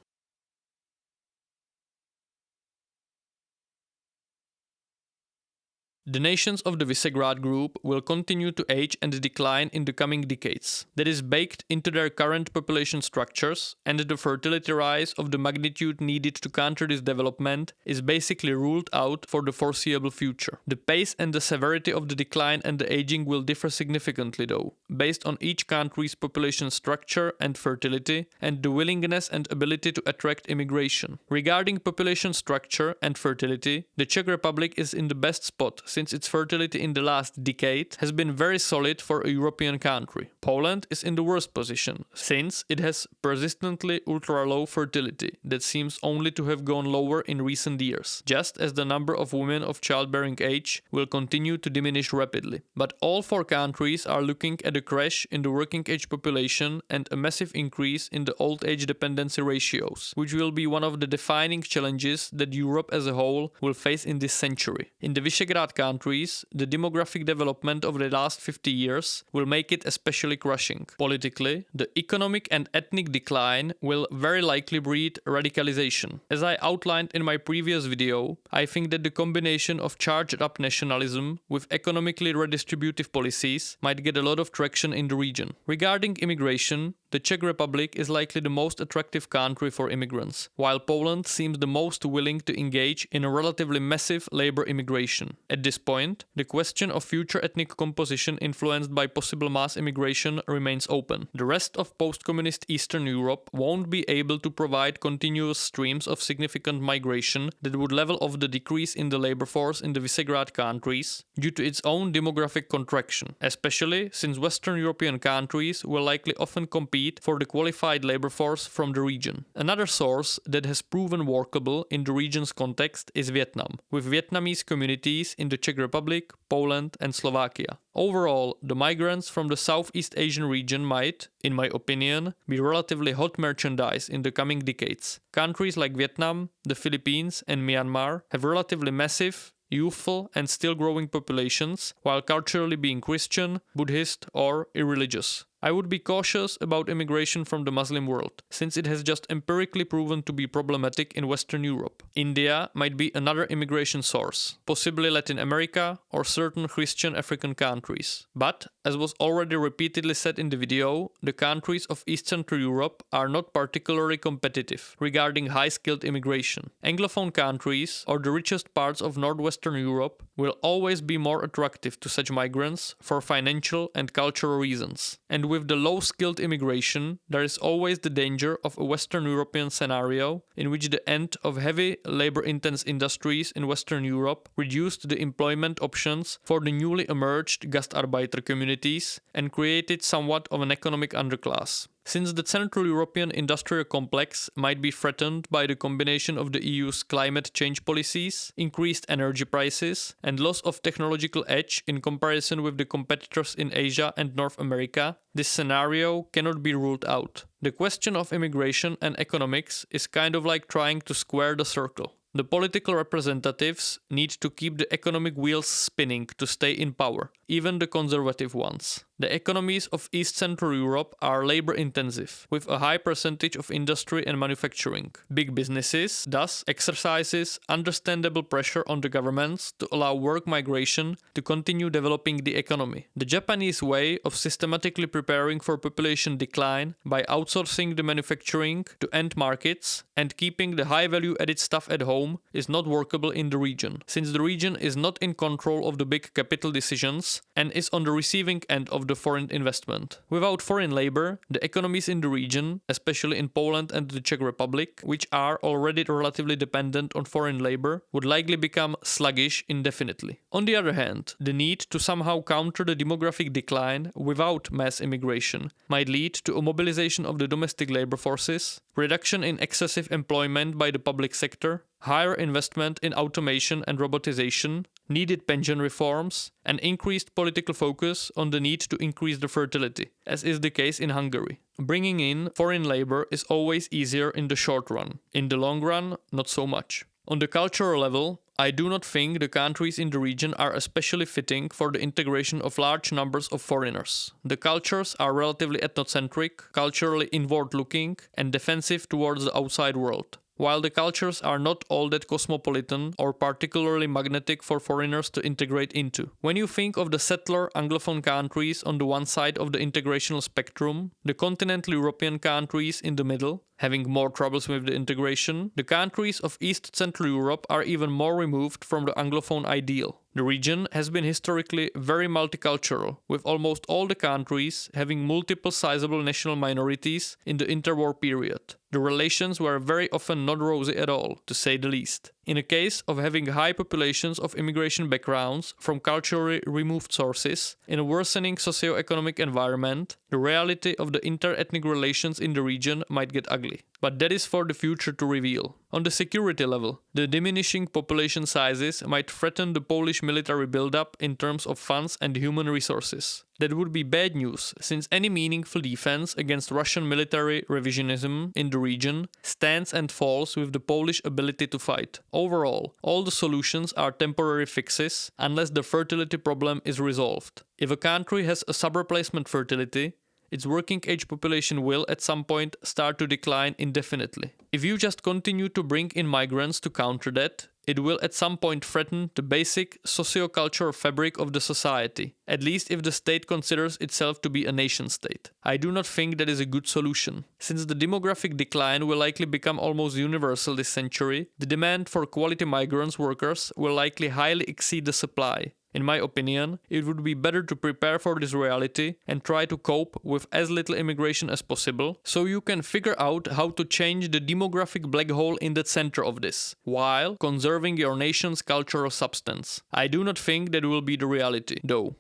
The nations of the Visegrad group will continue to age and decline in the coming decades. That is baked into their current population structures, and the fertility rise of the magnitude needed to counter this development is basically ruled out for the foreseeable future. The pace and the severity of the decline and the aging will differ significantly though, based on each country's population structure and fertility, and the willingness and ability to attract immigration. Regarding population structure and fertility, the Czech Republic is in the best spot, since its fertility in the last decade has been very solid for a European country. Poland is in the worst position, since it has persistently ultra-low fertility that seems only to have gone lower in recent years, just as the number of women of childbearing age will continue to diminish rapidly. But all four countries are looking at a crash in the working age population and a massive increase in the old age dependency ratios, which will be one of the defining challenges that Europe as a whole will face in this century. In the Visegrad countries, the demographic development of the last 50 years will make it especially crushing. Politically, the economic and ethnic decline will very likely breed radicalization. As I outlined in my previous video, I think that the combination of charged up nationalism with economically redistributive policies might get a lot of traction in the region. Regarding immigration, the Czech Republic is likely the most attractive country for immigrants, while Poland seems the most willing to engage in a relatively massive labor immigration. At this point, the question of future ethnic composition influenced by possible mass immigration remains open. The rest of post-communist Eastern Europe won't be able to provide continuous streams of significant migration that would level off the decrease in the labor force in the Visegrad countries due to its own demographic contraction, especially since Western European countries will likely often compete for the qualified labor force from the region. Another source that has proven workable in the region's context is Vietnam, with Vietnamese communities in the Czech Republic, Poland and Slovakia. Overall, the migrants from the Southeast Asian region might, in my opinion, be relatively hot merchandise in the coming decades. Countries like Vietnam, the Philippines and Myanmar have relatively massive, youthful and still growing populations, while culturally being Christian, Buddhist or irreligious. I would be cautious about immigration from the Muslim world, since it has just empirically proven to be problematic in Western Europe. India might be another immigration source, possibly Latin America or certain Christian African countries. But, as was already repeatedly said in the video, the countries of East Central Europe are not particularly competitive regarding high-skilled immigration. Anglophone countries, or the richest parts of Northwestern Europe, will always be more attractive to such migrants for financial and cultural reasons. And with the low-skilled immigration, there is always the danger of a Western European scenario in which the end of heavy labor-intense industries in Western Europe reduced the employment options for the newly emerged Gastarbeiter communities and created somewhat of an economic underclass. Since the Central European industrial complex might be threatened by the combination of the EU's climate change policies, increased energy prices, and loss of technological edge in comparison with the competitors in Asia and North America, this scenario cannot be ruled out. The question of immigration and economics is kind of like trying to square the circle. The political representatives need to keep the economic wheels spinning to stay in power, even the conservative ones. The economies of East Central Europe are labor-intensive, with a high percentage of industry and manufacturing. Big businesses thus exercises understandable pressure on the governments to allow work migration to continue developing the economy. The Japanese way of systematically preparing for population decline by outsourcing the manufacturing to end markets and keeping the high-value added stuff at home is not workable in the region, since the region is not in control of the big capital decisions and is on the receiving end of the foreign investment. Without foreign labor, the economies in the region, especially in Poland and the Czech Republic, which are already relatively dependent on foreign labor, would likely become sluggish indefinitely. On the other hand, the need to somehow counter the demographic decline without mass immigration might lead to a mobilization of the domestic labor forces, reduction in excessive employment by the public sector, higher investment in automation and robotization, needed pension reforms, and increased political focus on the need to increase the fertility, as is the case in Hungary. Bringing in foreign labor is always easier in the short run. In the long run, not so much. On the cultural level, I do not think the countries in the region are especially fitting for the integration of large numbers of foreigners. The cultures are relatively ethnocentric, culturally inward-looking, and defensive towards the outside world, while the cultures are not all that cosmopolitan or particularly magnetic for foreigners to integrate into. When you think of the settler Anglophone countries on the one side of the integrational spectrum, the continental European countries in the middle, having more troubles with the integration, the countries of East Central Europe are even more removed from the Anglophone ideal. The region has been historically very multicultural, with almost all the countries having multiple sizable national minorities in the interwar period. The relations were very often not rosy at all, to say the least. In a case of having high populations of immigration backgrounds from culturally removed sources, in a worsening socio-economic environment, the reality of the inter-ethnic relations in the region might get ugly. But that is for the future to reveal. On the security level, the diminishing population sizes might threaten the Polish military buildup in terms of funds and human resources. That would be bad news, since any meaningful defense against Russian military revisionism in the region stands and falls with the Polish ability to fight. Overall, all the solutions are temporary fixes unless the fertility problem is resolved. If a country has a sub-replacement fertility, its working age population will at some point start to decline indefinitely. If you just continue to bring in migrants to counter that, it will at some point threaten the basic socio-cultural fabric of the society, at least if the state considers itself to be a nation-state. I do not think that is a good solution. Since the demographic decline will likely become almost universal this century, the demand for quality migrant workers will likely highly exceed the supply. In my opinion, it would be better to prepare for this reality and try to cope with as little immigration as possible, so you can figure out how to change the demographic black hole in the center of this, while conserving your nation's cultural substance. I do not think that will be the reality, though.